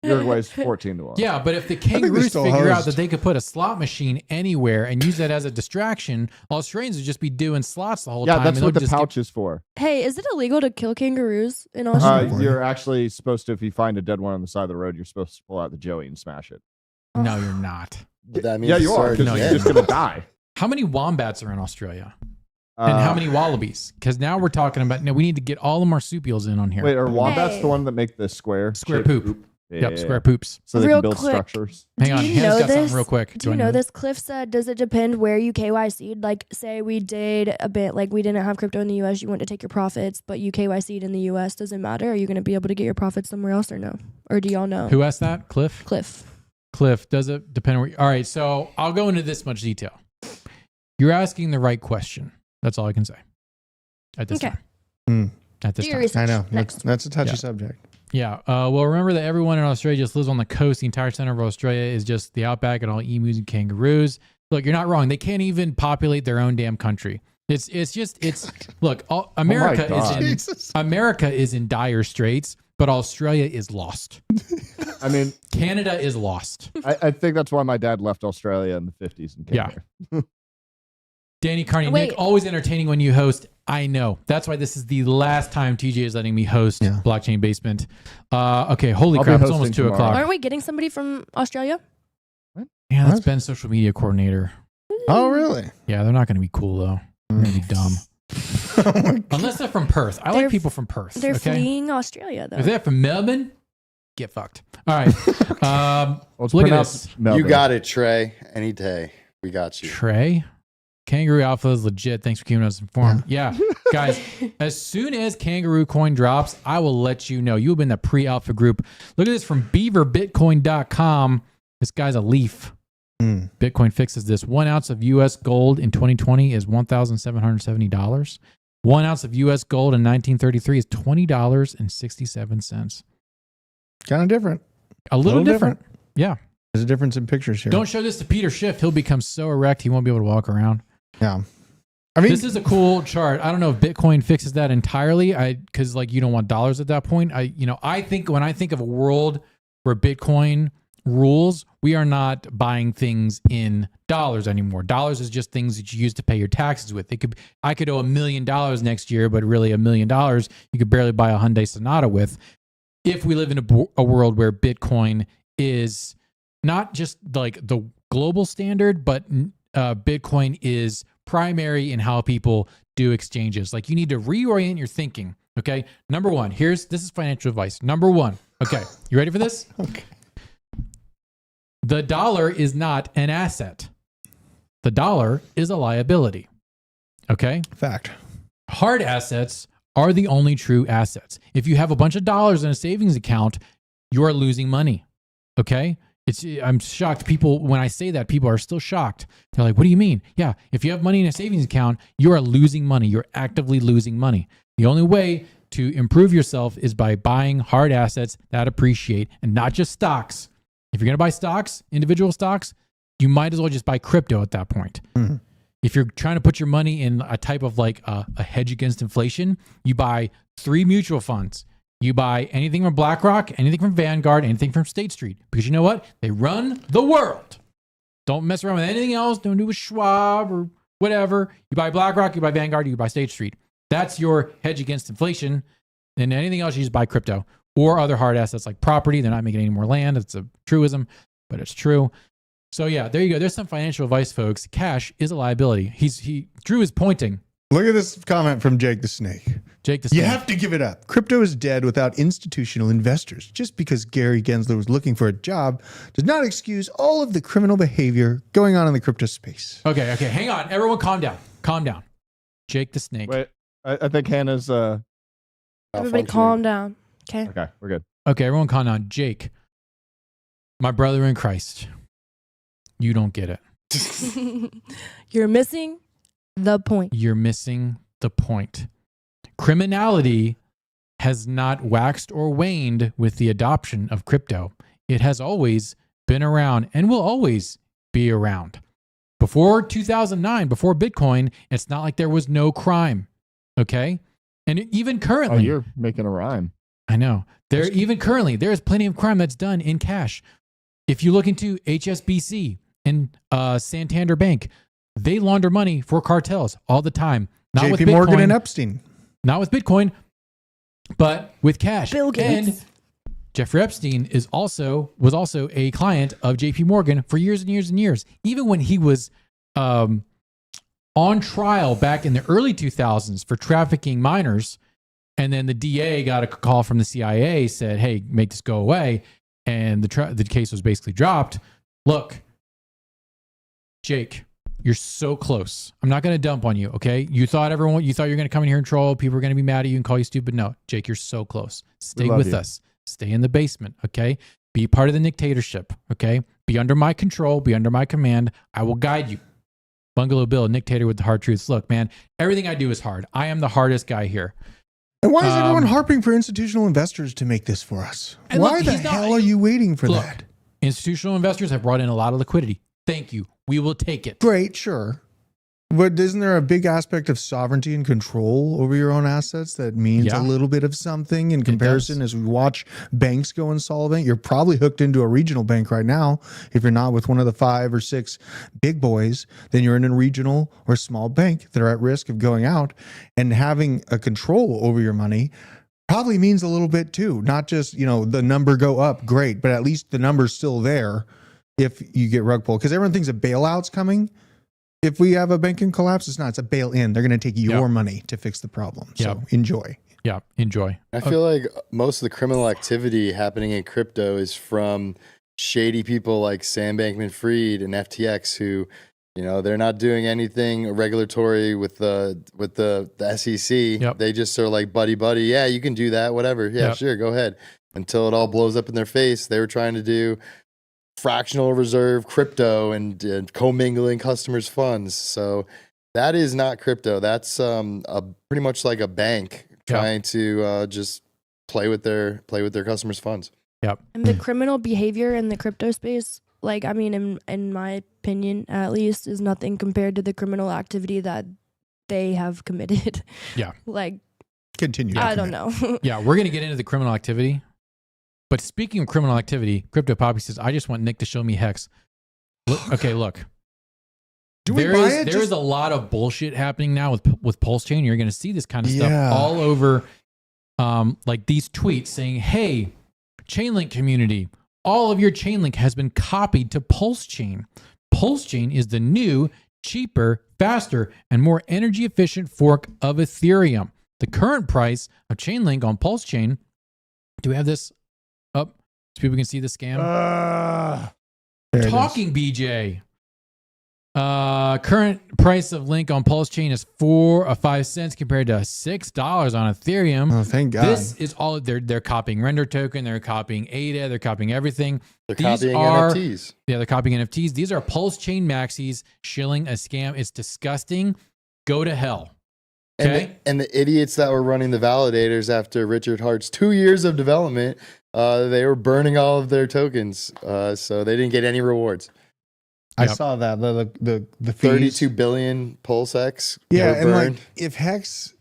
Uruguay's 14-1. Yeah, but if the they kangaroos still figure out host. that they could put a slot machine anywhere and use that as a distraction, Australians would just be doing slots the whole Yeah, time. that's and what they'll the just get- pouch is for. Hey, is it illegal to kill kangaroos in Australia? You're actually supposed to, if you find a dead one on the side of the road, you're supposed to pull out the joey and smash it. No, you're not. But that means Yeah, you are, sorry, because No, you're you're just going to die. How many wombats are in Australia? And how many wallabies? Because now we're talking about, we need to get all the marsupials in on here. Wait, are wombats Hey. the one that make the square Square shaped poop. Yeah, Yep, square poops. So they Real can build quick. structures. Hang on, Do you Hannah's know got something this? real quick. Do you know this? Cliff said, does it depend where you KYC'd? Like, say we did a bit, like we didn't have crypto in the US, you went to take your profits, but you KYC'd in the US. Does it matter? Are you going to be able to get your profits somewhere else or no? Or do y'all know? Who asked that? Cliff? Cliff. Does it depend where all right, so I'll go into this much detail. You're asking the right question. That's all I can say. At this Okay. time. At this Do your time. research. I know. Next. That's a touchy Yeah. subject. Yeah. Well, remember that everyone in Australia just lives on the coast. The entire center of Australia is just the outback and all emus and kangaroos. Look, you're not wrong. They can't even populate their own damn country. Look, America God. America is in dire straits, but Australia is lost. I mean, Canada is lost. I think that's why my dad left Australia in the 50s and came Yeah. here. Danny Carney, Wait. Nick, always entertaining when you host. I know. That's why this is the last time TJ is letting me host Yeah. Blockchain Basement. Okay, holy I'll be crap, it's hosting almost 2 tomorrow. o'clock. Aren't we getting somebody from Australia? Yeah, that's What? Ben's social media coordinator. Oh, really? Yeah, they're not going to be cool, though. They're going to be dumb. Oh my God. Unless they're from Perth. I They're- like people from Perth. They're okay? fleeing Australia, though. If they're from Melbourne, get fucked. All right. Well, it's Look at pronounced this. Melbourne. You got it, Trey. Any day. We got you. Trey. Kangaroo Alpha is legit. Thanks for keeping us informed. Yeah. Guys, as soon as Kangaroo Coin drops, I will let you know. You've been in the pre-alpha group. Look at this from beaverbitcoin.com. This guy's a leaf. Bitcoin fixes this. 1 ounce of U.S. gold in 2020 is $1,770. 1 ounce of U.S. gold in 1933 is $20.67. Kind of different. A little different. Yeah. There's a difference in pictures here. Don't show this to Peter Schiff. He'll become so erect he won't be able to walk around. Yeah. I mean, this is a cool chart. I don't know if Bitcoin fixes that entirely. Because like you don't want dollars at that point. I think when I think of a world where Bitcoin rules, we are not buying things in dollars anymore. Dollars is just things that you use to pay your taxes with. I could owe $1 million next year, but really $1 million you could barely buy a Hyundai Sonata with. If we live in a world where Bitcoin is not just like the global standard, but Bitcoin is primary in how people do exchanges. Like you need to reorient your thinking. Okay. Number one, this is financial advice. Number one. Okay. You ready for this? Okay. The dollar is not an asset. The dollar is a liability. Okay. Fact. Hard assets are the only true assets. If you have a bunch of dollars in a savings account, you are losing money. Okay. I'm shocked. People, when I say that, people are still shocked. They're like, what do you mean? Yeah. If you have money in a savings account, you are losing money. You're actively losing money. The only way to improve yourself is by buying hard assets that appreciate and not just stocks. If you're going to buy stocks, individual stocks, you might as well just buy crypto at that point. Mm-hmm. If you're trying to put your money in a type of like a hedge against inflation, you buy 3 mutual funds. You buy anything from BlackRock, anything from Vanguard, anything from State Street. Because you know what? They run the world. Don't mess around with anything else. Don't do with Schwab or whatever. You buy BlackRock, you buy Vanguard, you buy State Street. That's your hedge against inflation. And anything else, you just buy crypto or other hard assets like property. They're not making any more land. It's a truism, but it's true. So yeah, there you go. There's some financial advice, folks. Cash is a liability. Drew is pointing. Look at this comment from Jake the Snake. Jake the Snake. You have to give it up. Crypto is dead without institutional investors. Just because Gary Gensler was looking for a job does not excuse all of the criminal behavior going on in the crypto space. Okay. Hang on. Everyone calm down. Calm down. Jake the Snake. Wait, I think Hannah's... Everybody calm down. Okay. Okay, we're good. Okay, everyone calm down. Jake, my brother in Christ, you don't get it. You're missing the point. You're missing the point. Criminality has not waxed or waned with the adoption of crypto. It has always been around and will always be around. Before 2009, before Bitcoin, it's not like there was no crime. Okay? And even currently... Oh, you're making a rhyme. I know. Even currently, there is plenty of crime that's done in cash. If you look into HSBC and Santander Bank, they launder money for cartels all the time. Not with JP Bitcoin, Morgan and Epstein. Not with Bitcoin, but with cash. Bill Gates. And Jeffrey Epstein was also a client of JP Morgan for years and years and years. Even when he was on trial back in the early 2000s for trafficking minors, and then the DA got a call from the CIA, said, hey, make this go away. And the case was basically dropped. Look, Jake, you're so close. I'm not going to dump on you, okay? You thought you're going to come in here and troll. People are going to be mad at you and call you stupid. No, Jake, you're so close. Stay with us. Stay in the basement, okay? Be part of the dictatorship, okay? Be under my control. Be under my command. I will guide you. Bungalow Bill, dictator with the hard truths. Look, man, everything I do is hard. I am the hardest guy here. And why is everyone harping for institutional investors to make this for us? Why the hell are you waiting for that? Institutional investors have brought in a lot of liquidity. Thank you. We will take it. Great, sure. But isn't there a big aspect of sovereignty and control over your own assets that means a little bit of something in comparison? As we watch banks go insolvent, you're probably hooked into a regional bank right now. If you're not with one of the 5 or 6 big boys, then you're in a regional or small bank that are at risk of going out, and having a control over your money probably means a little bit too. Not just, the number go up, great, but at least the number's still there if you get rug pulled. Because everyone thinks a bailout's coming. If we have a banking collapse, it's not. It's a bail-in. They're going to take your money to fix the problem. So enjoy. Yeah, enjoy. I feel like most of the criminal activity happening in crypto is from shady people like Sam Bankman-Fried and FTX, who, they're not doing anything regulatory with the SEC. Yep. They just are like buddy. Yeah, you can do that. Whatever. Yeah, sure. Go ahead. Until it all blows up in their face. They were trying to do fractional reserve crypto and commingling customers' funds. So that is not crypto. That's pretty much like a bank trying to just play with their customers' funds. Yep. And the criminal behavior in the crypto space, in my opinion, at least, is nothing compared to the criminal activity that they have committed. Yeah. Like, Continue. I don't know. Yeah, we're going to get into the criminal activity. But speaking of criminal activity, Crypto Poppy says, I just want Nick to show me Hex. Look. Do we buy it? There's a lot of bullshit happening now with PulseChain. You're going to see this kind of stuff all over, like these tweets saying, hey, Chainlink community, all of your Chainlink has been copied to PulseChain. PulseChain is the new, cheaper, faster, and more energy efficient fork of Ethereum. The current price of Chainlink on PulseChain, do we have this up so people can see the scam? Talking BJ. Current price of Link on PulseChain is 4 or 5 cents compared to $6 on Ethereum. Oh, thank God. This is all they're copying Render Token, they're copying ADA, they're copying everything. They're copying NFTs. Yeah, they're copying NFTs. These are PulseChain maxis, shilling, a scam. It's disgusting. Go to hell. Okay. And the idiots that were running the validators after Richard Hart's 2 years of development, they were burning all of their tokens, so they didn't get any rewards. I saw that the fees. 32 billion PulseX. Yeah, were and burned. like if Hex,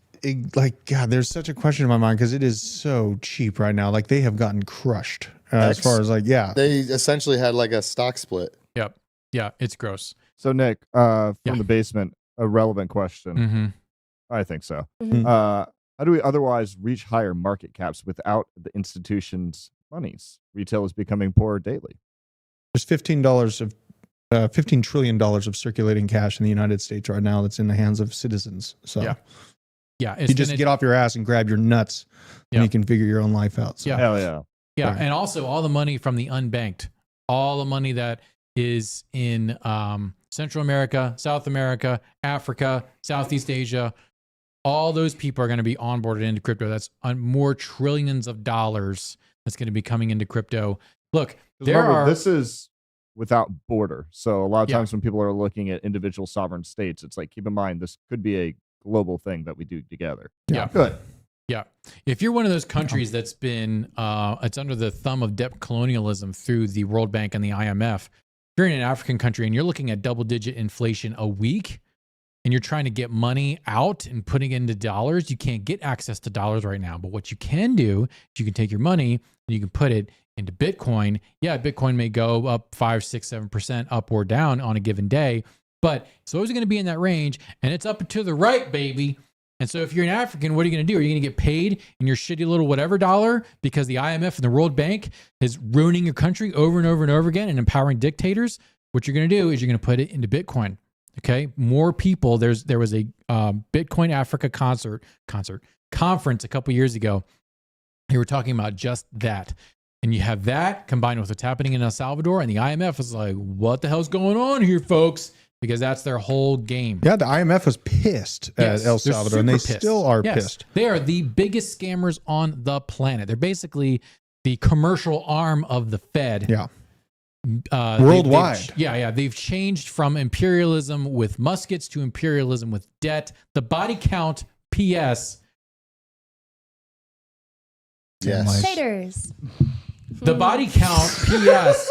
God, there's such a question in my mind because it is so cheap right now. Like they have gotten crushed as far as they essentially had like a stock split. Yep. Yeah, it's gross. So Nick, from the basement, a relevant question. Mm-hmm. I think so. Mhm. How do we otherwise reach higher market caps without the institution's monies? Retail is becoming poorer daily. there's $15 trillion of circulating cash in the United States right now that's in the hands of citizens. So Yeah, you just get off your ass and grab your nuts, and you can figure your own life out. So. Yeah. Hell yeah. Yeah, Right. and also all the money from the unbanked, all the money that is in Central America, South America, Africa, Southeast Asia, all those people are going to be onboarded into crypto. That's more trillions of dollars that's going to be coming into crypto. Look, this is without border. So a lot of times when people are looking at individual sovereign states, it's like, keep in mind, this could be a global thing that we do together. Yeah. Good. Yeah. If you're one of those countries that's been, it's under the thumb of debt colonialism through the World Bank and the IMF, if you're in an African country and you're looking at double-digit inflation a week and you're trying to get money out and putting it into dollars, you can't get access to dollars right now. But what you can do is you can take your money and you can put it into Bitcoin. Yeah, Bitcoin may go up 5, 6, 7% up or down on a given day, but it's always going to be in that range, and it's up and to the right, baby. And so if you're an African, what are you going to do? Are you going to get paid in your shitty little whatever dollar because the IMF and the World Bank is ruining your country over and over and over again and empowering dictators? What you're going to do is you're going to put it into Bitcoin. Okay, more people. There was a Bitcoin Africa conference a couple years ago. They were talking about just that, and you have that combined with what's happening in El Salvador, and the IMF is like, "What the hell's going on here, folks?" Because that's their whole game. Yeah, the IMF was pissed at El Salvador, and they still are pissed. They are the biggest scammers on the planet. They're basically the commercial arm of the Fed. Yeah. Worldwide. They've changed from imperialism with muskets to imperialism with debt. The body count, PS. Yes. Haters. The body count, PS,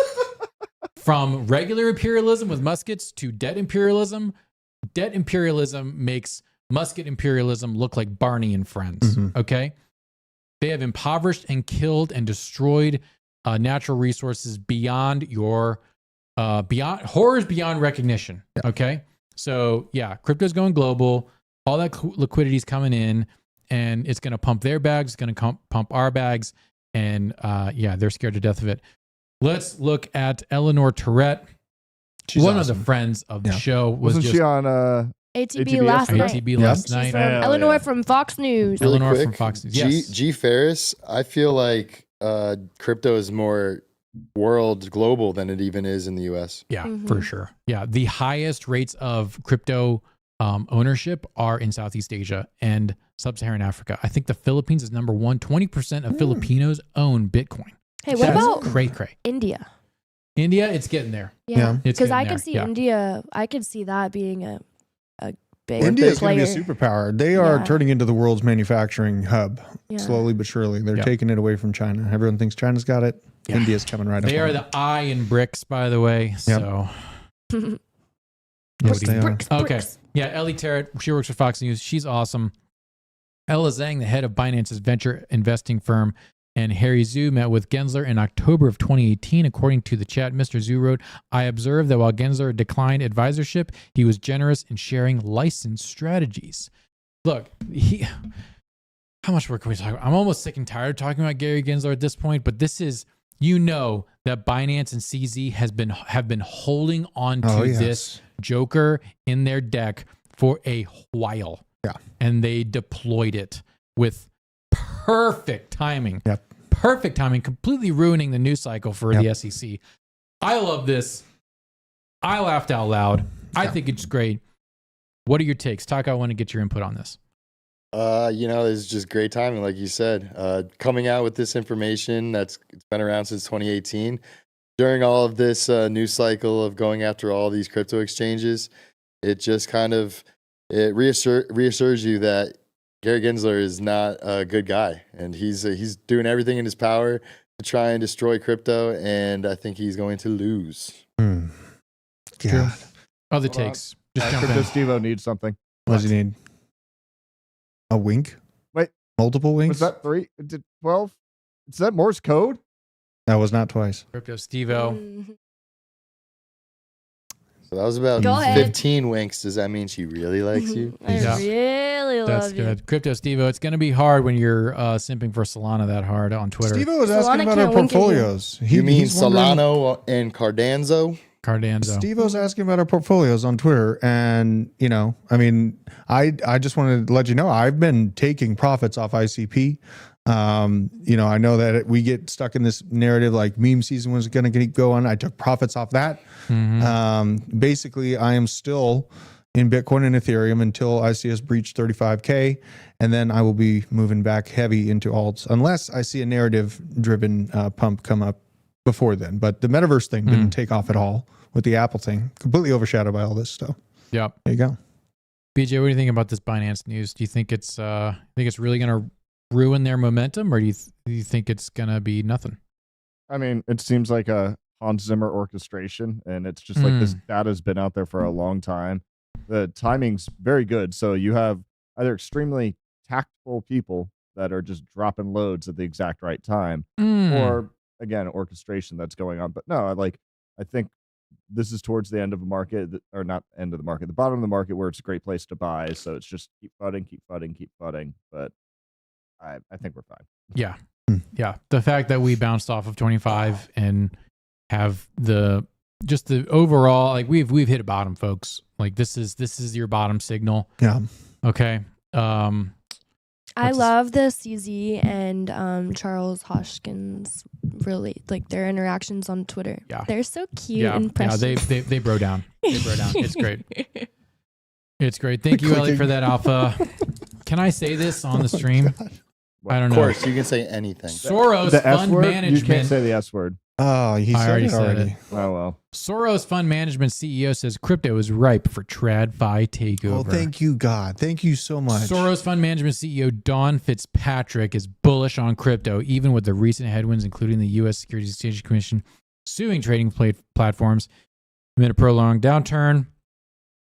from regular imperialism with muskets to debt imperialism. Debt imperialism makes musket imperialism look like Barney and Friends. Mm-hmm. Okay? They have impoverished and killed and destroyed natural resources beyond your horrors beyond recognition. Yeah. Okay, so crypto's going global. All that liquidity is coming in, and it's going to pump their bags. It's going to pump our bags, and they're scared to death of it. Let's look at Eleanor Tourette. She's one awesome. of the friends of the show. Wasn't she on ATB last night? ATB last night. Eleanor from Fox News. Really Eleanor quick, from Fox News. Yes. G Ferris, I feel like crypto is more global than it even is in the US. Yeah, for sure. Yeah, the highest rates of crypto ownership are in Southeast Asia and Sub-Saharan Africa. I think the Philippines is number 1. 20% of Filipinos own Bitcoin. Hey, what about cray? India? India, it's getting there. Yeah, It's because getting I there. could see Yeah. India. I could see that being a big India's going player. to be a superpower. They are turning into the world's manufacturing hub, slowly but surely. They're taking it away from China. Everyone thinks China's got it. Yeah. India's coming right up. They are the I in BRICS, by the way. So, Yes, they are. Okay. Yeah, Ellie Tarrant, she works for Fox News. She's awesome. Ella Zhang, the head of Binance's venture investing firm, and Harry Zhu met with Gensler in October of 2018. According to the chat, Mr. Zhu wrote, I observed that while Gensler declined advisorship, he was generous in sharing licensed strategies. Look, how much more can we talk about? I'm almost sick and tired of talking about Gary Gensler at this point, but this is, that Binance and CZ have been holding on to this joker in their deck for a while. Yeah. And they deployed it with perfect timing. Yep. Perfect timing, completely ruining the news cycle for the SEC. I love this. I laughed out loud. I think it's great. What are your takes? Taka, I want to get your input on this. It's just great timing, like you said. Coming out with this information it's been around since 2018. During all of this news cycle of going after all these crypto exchanges, it just kind of reassures you that Gary Gensler is not a good guy, and he's doing everything in his power to try and destroy crypto, and I think he's going to lose. God. Other takes. Just jump Crypto in. Steve-O needs something. What does he need? A wink? Wait. Multiple winks? Was that 3? 12? Is that Morse code? That was not twice. Crypto Steve-O. So that was about Go ahead. 15 winks. Does that mean she really likes you? I Yeah. really love That's you. good. Crypto Steve-O, it's going to be hard when you're simping for Solana that hard on Twitter. Steve was Solana asking about our can't wink at you. portfolios. You mean he's wondering- Solano and Cardanzo? Cardanzo. Steve was asking about our portfolios on Twitter, and I just wanted to let you know I've been taking profits off ICP. I know that we get stuck in this narrative like meme season was going to keep going. I took profits off that. Basically, I am still in Bitcoin and Ethereum until I see us breach 35K, and then I will be moving back heavy into alts unless I see a narrative-driven pump come up before then. But the metaverse thing didn't take off at all with the Apple thing. Completely overshadowed by all this stuff. Yep. There you go. BJ, what do you think about this Binance news? Do you think it's really going to ruin their momentum, or do you think it's going to be nothing? I mean, it seems like a Hans Zimmer orchestration, and it's just like this data's been out there for a long time. The timing's very good. So you have either extremely tactful people that are just dropping loads at the exact right time, or again, orchestration that's going on. But no, I think this is towards the end of a market, or not end of the market, the bottom of the market where it's a great place to buy. So it's just keep flooding. But I think we're fine. Yeah. Yeah. The fact that we bounced off of 25 and have the overall, like we've hit a bottom, folks. Like this is your bottom signal. Yeah. Okay. I love the CZ and Charles Hoskins, really, like their interactions on Twitter. Yeah. They're so cute and precious. Yeah, they bro down. They bro down. It's great. It's great. Thank you, Ellie, for that alpha. Can I say this on the stream? I don't know. Of course, you can say anything. Soros The S Fund word? Management. You can't say the S word. Oh, he I said already it said already. it. Oh, well. Soros Fund Management CEO says crypto is ripe for TradFi takeover. Oh, thank you, God. Thank you so much. Soros Fund Management CEO Don Fitzpatrick is bullish on crypto, even with the recent headwinds, including the U.S. Securities and Exchange Commission suing trading platforms. Amid a prolonged downturn,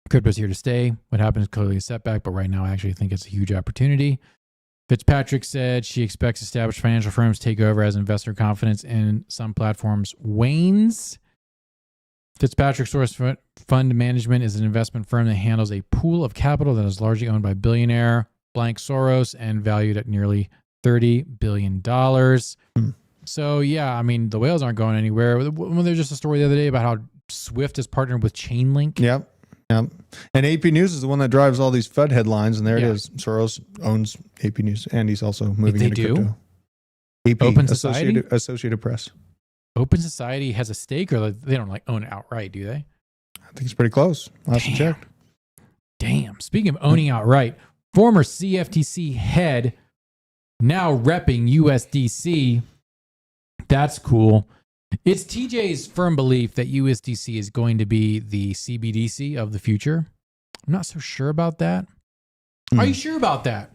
crypto's here to stay. What happened is clearly a setback, but right now I actually think it's a huge opportunity. Fitzpatrick said she expects established financial firms to take over as investor confidence in some platforms wanes. Fitzpatrick Soros Fund Management is an investment firm that handles a pool of capital that is largely owned by billionaire blank Soros and valued at nearly $30 billion. So, yeah, I mean, the whales aren't going anywhere. There's just a story the other day about how Swift has partnered with Chainlink. Yep. And AP News is the one that drives all these FUD headlines, and there it is. Soros owns AP News, and he's also moving they into do? crypto. AP, Open Society? Associated Press. Open Society has a stake, or they don't own it outright, do they? I think it's pretty close. Last I checked. Damn. Speaking of owning outright, former CFTC head now repping USDC. That's cool. It's TJ's firm belief that USDC is going to be the CBDC of the future. I'm not so sure about that. Are you sure about that?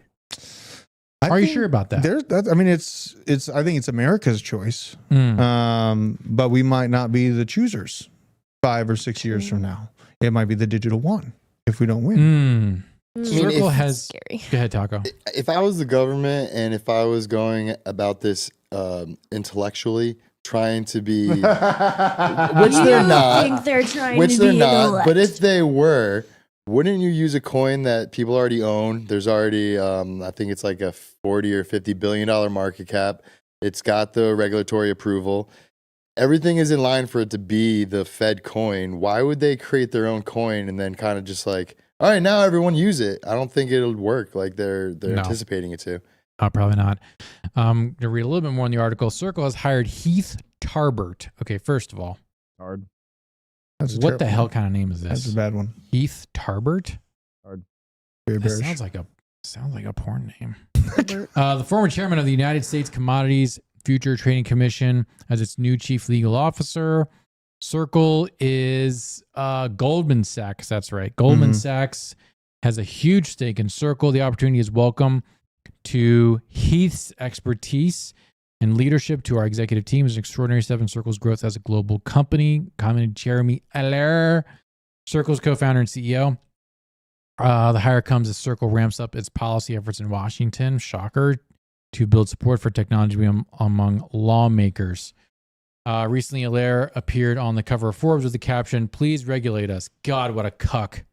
Are you sure about that? I think it's America's choice. But we might not be the choosers 5 or 6 years from now. It might be the digital one if we don't win. Circle has. Scary. Go ahead, Taco. If I was the government and if I was going about this intellectually, trying to be, which they're not, think they're trying which to they're be not, but if they were, wouldn't you use a coin that people already own? There's already, I think it's like a 40 or 50 billion dollar market cap. It's got the regulatory approval. Everything is in line for it to be the Fed coin. Why would they create their own coin and then kind of just like, all right, now everyone use it? I don't think it'll work like they're anticipating it to. Probably not. To read a little bit more in the article, Circle has hired Heath Tarbert. Okay, first of all, Hard. That's a what the terrible hell one. kind of name is That's this? a bad one. Heath Tarbert? Very That bearish. sounds like a porn name. The former chairman of the United States Commodities Future Trading Commission as its new chief legal officer. Circle is Goldman Sachs. That's right. Goldman Sachs has a huge stake in Circle. The opportunity is welcome to Heath's expertise and leadership to our executive team is an extraordinary step in Circle's growth as a global company, commented Jeremy Aller, Circle's co-founder and CEO. The hire comes as Circle ramps up its policy efforts in Washington, shocker, to build support for technology among lawmakers. Recently, Allaire appeared on the cover of Forbes with the caption, "Please regulate us." God, what a cuck.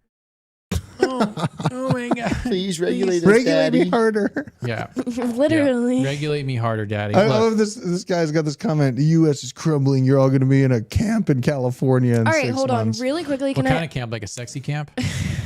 Oh my God. Please regulate us, Regulate me Daddy. harder. Yeah. Literally. Yeah. Regulate me harder, Daddy. I Look, love this. This guy's got this comment. The U.S. is crumbling. You're all going to be in a camp in California in All right, 6 hold months. on. Really quickly, what can kind I? of camp? Like a sexy camp?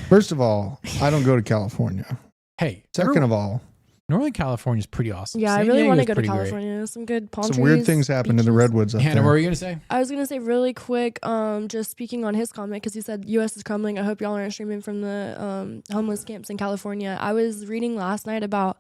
First of all, I don't go to California. Hey, Second of all, Northern California is pretty awesome. Yeah, I San really want to Diego's go to pretty great. California. Some good palm some trees. weird things happen in the beaches. redwoods up Hannah, there. what were you going to say? I was gonna say really quick, just speaking on his comment because he said U.S. is crumbling. I hope y'all aren't streaming from the homeless camps in California. I was reading last night about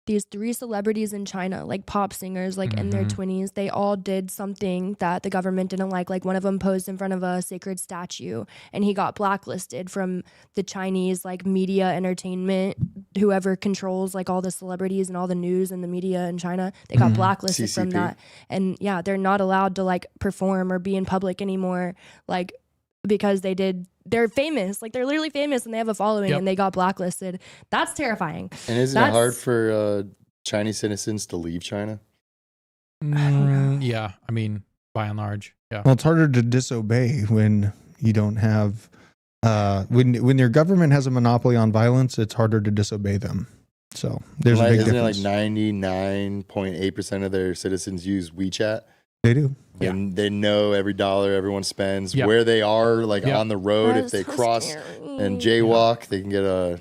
these 3 celebrities in China, like pop singers, like in their 20s. They all did something that the government didn't like. Like one of them posed in front of a sacred statue, and he got blacklisted from the Chinese like media entertainment, whoever controls like all the celebrities and all the news and the media in China. They got blacklisted from CCP. that, and yeah, they're not allowed to like perform or be in public anymore, like because they're famous, like they're literally famous and they have a following, Yep. and they got blacklisted. That's terrifying. And isn't it hard for Chinese citizens to leave China? Yeah, I mean, by and large, yeah. Well, it's harder to disobey when you don't have when your government has a monopoly on violence. It's harder to disobey them. So there's a big Isn't difference. it like 99.8% of their citizens use WeChat? They do. Yeah. And they know every dollar everyone spends, Yeah. where they are, like Yeah. on the road. That If they is so cross scary. and jaywalk, they can get a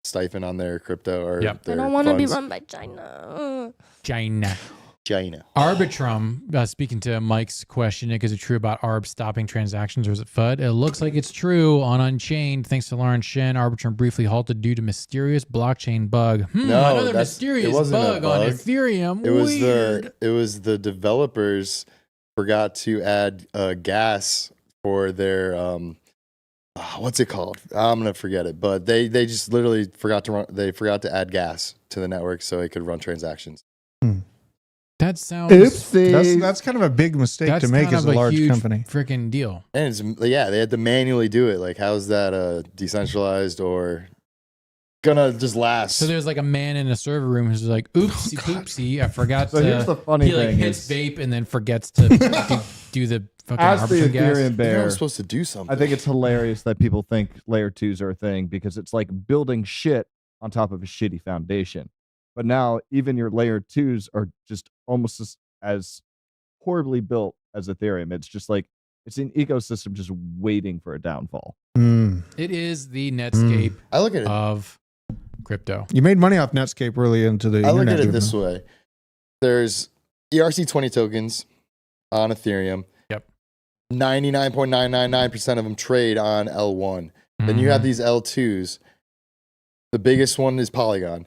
stipend on their crypto or Yep. I their don't want to be funds. run by China. China. China. Arbitrum, speaking to Mike's question, Nick, is it true about ARB stopping transactions or is it FUD? It looks like it's true on Unchained. Thanks to Lauren Shen, Arbitrum briefly halted due to mysterious blockchain bug. No, Another it mysterious wasn't a bug on bug. Ethereum. It was the developers forgot to add gas for their what's it called? I'm gonna forget it, but they just literally forgot to add gas to the network so it could run transactions. That sounds That's kind of a big mistake that's to make kind as of a large huge company. freaking deal. And it's, yeah, they had to manually do it. Like, how's that decentralized or gonna just last? So there's like a man in a server room who's like, oopsie poopsie, I forgot So to. here's the funny he like thing hits is- vape and then forgets to do the fucking As the Arbitrum gas. Ethereum They're bear, supposed to do something. I think it's hilarious that people think layer 2s are a thing because it's like building shit on top of a shitty foundation. But now even your layer 2s are just almost as horribly built as Ethereum. It's just like it's an ecosystem just waiting for a downfall. It is the Netscape I look at it. of crypto. You made money off Netscape early into the I look internet. at it doing this that. way: there's ERC20 tokens on Ethereum. Yep. 99.999% of them trade on L1. Then you Mm-hmm. have these L2s. The biggest one is Polygon.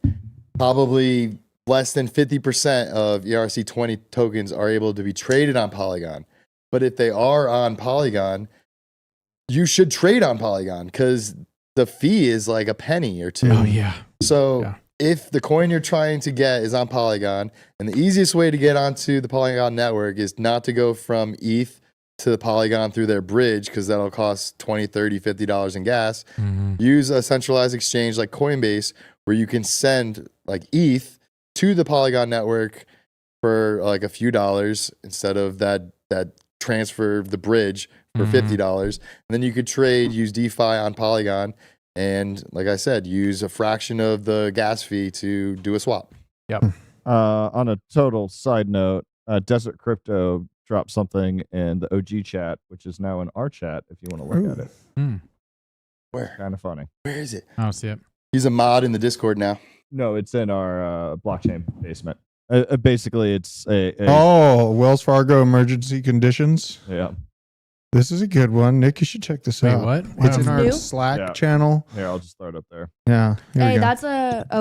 Probably less than 50% of ERC20 tokens are able to be traded on Polygon. But if they are on Polygon, you should trade on Polygon because the fee is like a penny or two. Oh yeah. So Yeah. if the coin you're trying to get is on Polygon, and the easiest way to get onto the Polygon network is not to go from ETH to the Polygon through their bridge, because that'll cost $20, $30, $50 in gas. Use a centralized exchange like Coinbase, where you can send like ETH to the Polygon network for like a few dollars instead of that transfer of the bridge for $50. And then you could use DeFi on Polygon. And like I said, use a fraction of the gas fee to do a swap. Yep. On a total side note, Desert Crypto dropped something in the OG chat, which is now in our chat if you want to look at it. Where? Kind of funny. Where is it? I don't see it. He's a mod in the Discord now. No, it's in our blockchain basement. Basically, it's a Wells Fargo emergency conditions. yeah. This is a good one. Nick, you should check this Wait, out. what? It's in Wow. our New? Slack channel. Here, I'll just throw it up there. Yeah. Here we Hey, go. that's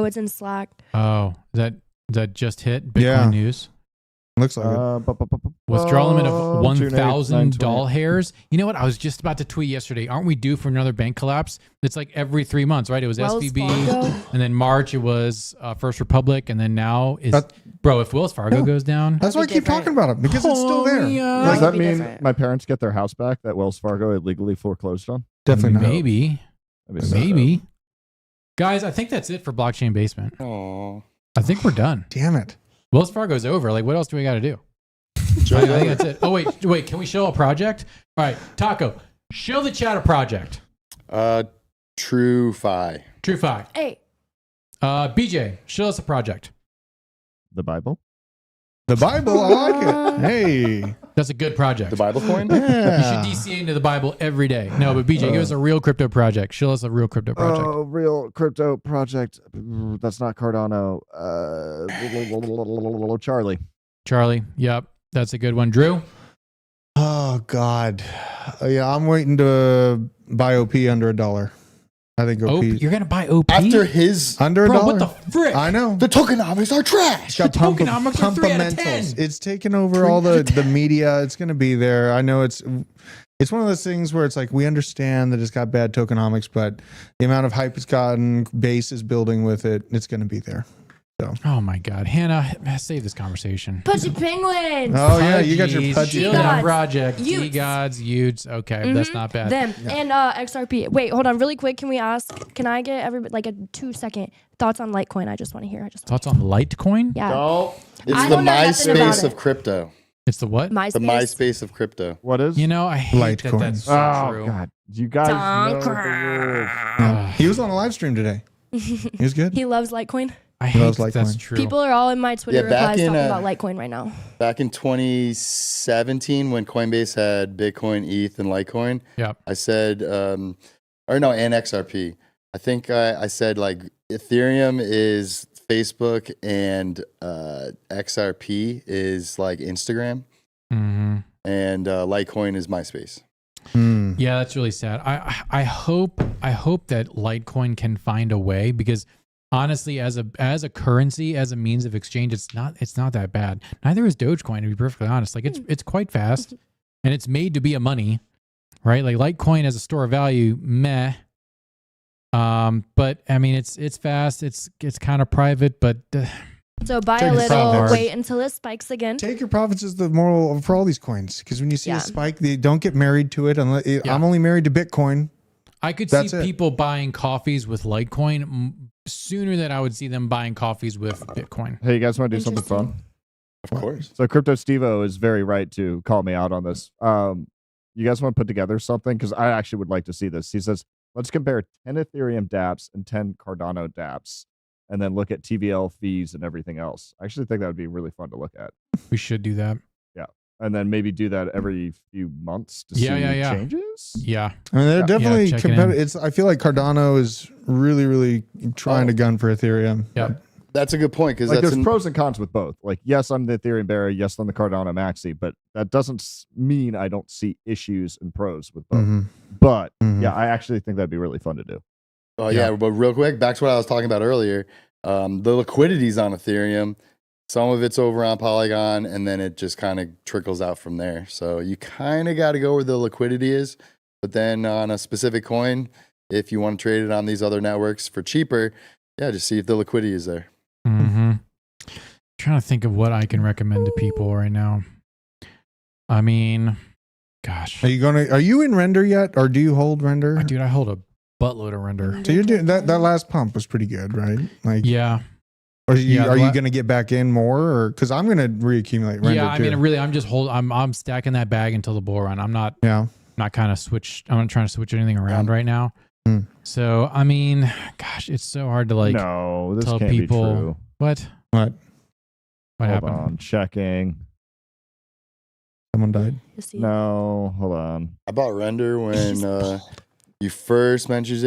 it's in Slack. Oh, is that just hit Bitcoin Yeah. news? Looks like it. Withdrawal limit of June 8th, 1,000 9/20. doll hairs. You know what? I was just about to tweet yesterday. Aren't we due for another bank collapse? It's like every 3 months, right? It was Wells SVB, Fargo? and then March it was First Republic, and then now is bro. If Wells Fargo Yeah. goes down, That's why I keep talking about it, because it's still there. Holy, Does Might that be mean different. my parents get their house back that Wells Fargo illegally foreclosed on? Definitely not. maybe, That'd be so maybe. Guys, I think that's it for Blockchain Basement. Oh, I think we're done. Damn it. Wells Fargo's over. Like, what else do we got to do? I think that's it. Oh, wait. Can we show a project? All right, Taco, show the chat a project. TrueFi. TrueFi. Hey, BJ, show us a project. The Bible? The Bible, I like it. Hey. That's a good project. The Bible coin? Yeah. You should DCA into the Bible every day. No, but BJ, give us a real crypto project. Show us a real crypto project. Oh, real crypto project. That's not Cardano. Charlie. Charlie, yep. That's a good one. Drew? Oh, God. Yeah, I'm waiting to buy OP under $1. I think OP. You're going to buy OP? After his under Bro, $1. what the frick? I know. the tokenomics are trash. It's got The tokenomics are 3 out of 10. fundamentals. It's taken over all the media. It's going to be there. I know it's one of those things where it's like, we understand that it's got bad tokenomics, but the amount of hype it's gotten, base is building with it. It's going to be there. So. Oh, my God. Hannah, save this conversation. Pudgy Penguins. Oh, yeah. You got your Pudgies, pudgy. Chill Gods. down project. Utes. T-Gods, Utes. Okay, that's not bad. Them and XRP. Wait, hold on, really quick. Can I get everybody like a 2-second thoughts on Litecoin? I just want to hear. Thoughts on Litecoin? Yeah. No. It's I the don't know nothing about MySpace it. of crypto. It's the what? MySpace. The MySpace of crypto. What is? You know, I hate that Litecoin. that's so oh, true. God. You guys Tom know the rules. Yeah. He was on a live stream today. He was good. He loves Litecoin. I hate loves that that's Litecoin. true. People are all in my Twitter Yeah, back replies in, talking about Litecoin right now. Back in 2017, when Coinbase had Bitcoin, ETH, and Litecoin, Yep. I said, and XRP. I think I said like Ethereum is Facebook and XRP is like Instagram, Mm-hmm. and Litecoin is MySpace. Yeah, that's really sad. I hope that Litecoin can find a way, because honestly, as a currency, as a means of exchange, it's not that bad. Neither is Dogecoin, to be perfectly honest. Like it's quite fast, and it's made to be a money, right? Like Litecoin as a store of value, meh. But I mean, it's fast. It's kind of private, but So buy Take a your little, profits. wait until it spikes again. Take your profits is the moral for all these coins. Because when you see Yeah. a spike, they don't get married to it. Unless, Yeah. I'm only married to Bitcoin. I could That's see it. people buying coffees with Litecoin sooner than I would see them buying coffees with Bitcoin. Hey, you guys want to do something Interesting. fun? Of course. So Crypto Stevo is very right to call me out on this. You guys want to put together something? Because I actually would like to see this. He says, let's compare 10 Ethereum dApps and 10 Cardano dApps, and then look at TVL fees and everything else. I actually think that would be really fun to look at. We should do that. And then maybe do that every few months to Yeah, see yeah, yeah. changes. Yeah. I mean, they're Yeah. definitely check it in. competitive. I feel like Cardano is really, really trying to gun for Ethereum. Yeah. That's a good point, because Like that's there's pros and cons with both. Like, yes, I'm the Ethereum bearer. Yes, I'm the Cardano maxi, but that doesn't mean I don't see issues and pros with both. Mhm. But Mhm. yeah, I actually think that'd be really fun to do. Oh yeah, but real quick, back to what I was talking about earlier. The liquidity's on Ethereum. Some of it's over on Polygon, and then it just kind of trickles out from there. So you kind of got to go where the liquidity is. But then on a specific coin, if you want to trade it on these other networks for cheaper, yeah, just see if the liquidity is there. Mm-hmm. Trying to think of what I can recommend to people right now. I mean, Gosh. Are you in render yet, or do you hold render? Dude, I hold a buttload of render. So you're doing that last pump was pretty good, right? Like, Yeah. Are you going to get back in more, or because I'm going to reaccumulate render? Yeah, I too. mean, really, I'm stacking that bag until the bull run. I'm not kind of switch. I'm not trying to switch anything around right now. So I mean, gosh, it's so hard to like. No, this tell can't people be true. What Hold happened? on, checking. Someone died. No, hold on. I bought render when you first mentioned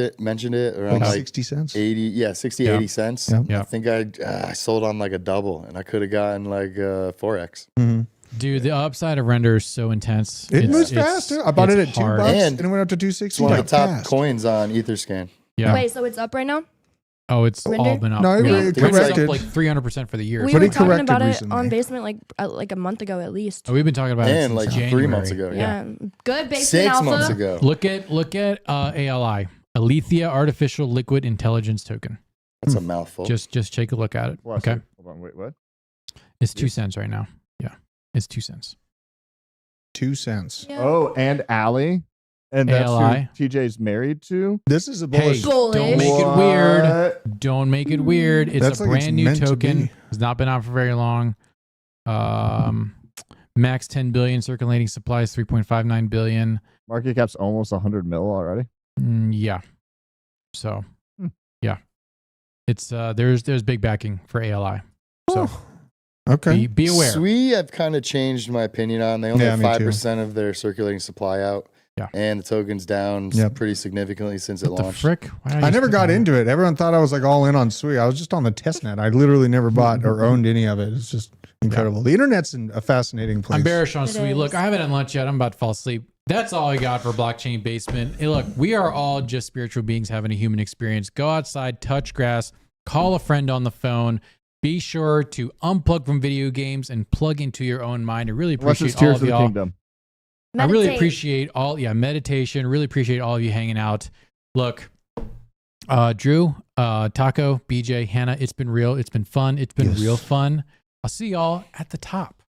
it around like 60 cents. 80 cents. Yeah. I think I sold on like a double, and I could have gotten like 4x. Mm-hmm. Dude, the upside of render is so intense. It moves fast. I bought it at $2 and it went up to 260. It's one of the top coins on Etherscan. Yeah. Wait, so it's up right now? Oh, it's Render? all been up. No, it corrected. Up like 300% for the year. We But were it talking corrected about recently. it on Basement like a month ago at least. Oh, we've been talking about it And since like January. 3 months ago. Yeah. Good Basement 6 Alpha. months ago. Look at ALI, Alethea Artificial Liquid Intelligence Token. That's a mouthful. Just take a look at it. Bless Okay, you. Hold on, wait, what? it's 2 cents right now. Yeah, it's 2 cents. 2 cents. Yeah. Oh, and Allie. And that's ALI. who TJ's married to? This is a Hey, bullish. don't make it weird. Don't make it weird. It's That's a like it's brand new meant to token. be. It's not been out for very long. Max 10 billion, circulating supplies 3.59 billion. Market cap's almost 100 mil already. Yeah. So, yeah. It's there's big backing for ALI. So, Okay. be aware. SWE, I've kind of changed my opinion on. They only have me too. 5% of their circulating supply out. Yeah. And the token's down pretty significantly since it What the launched. frick? I never got into it. Everyone thought I was like all in on SWE. I was just on the testnet. I literally never bought or owned any of it. It's just incredible. The internet's a fascinating place. I'm bearish on It SWE. is. Look, I haven't had lunch yet. I'm about to fall asleep. That's all I got for Blockchain Basement. Hey, look, we are all just spiritual beings having a human experience. Go outside, touch grass, call a friend on the phone. Be sure to unplug from video games and plug into your own mind. I really Unless it's appreciate all Tears of of the y'all. Kingdom. I really Meditate. appreciate meditation. Really appreciate all of you hanging out. Look, Drew, Taco, BJ, Hannah, it's been real. It's been fun. It's been real fun. I'll see y'all at the top.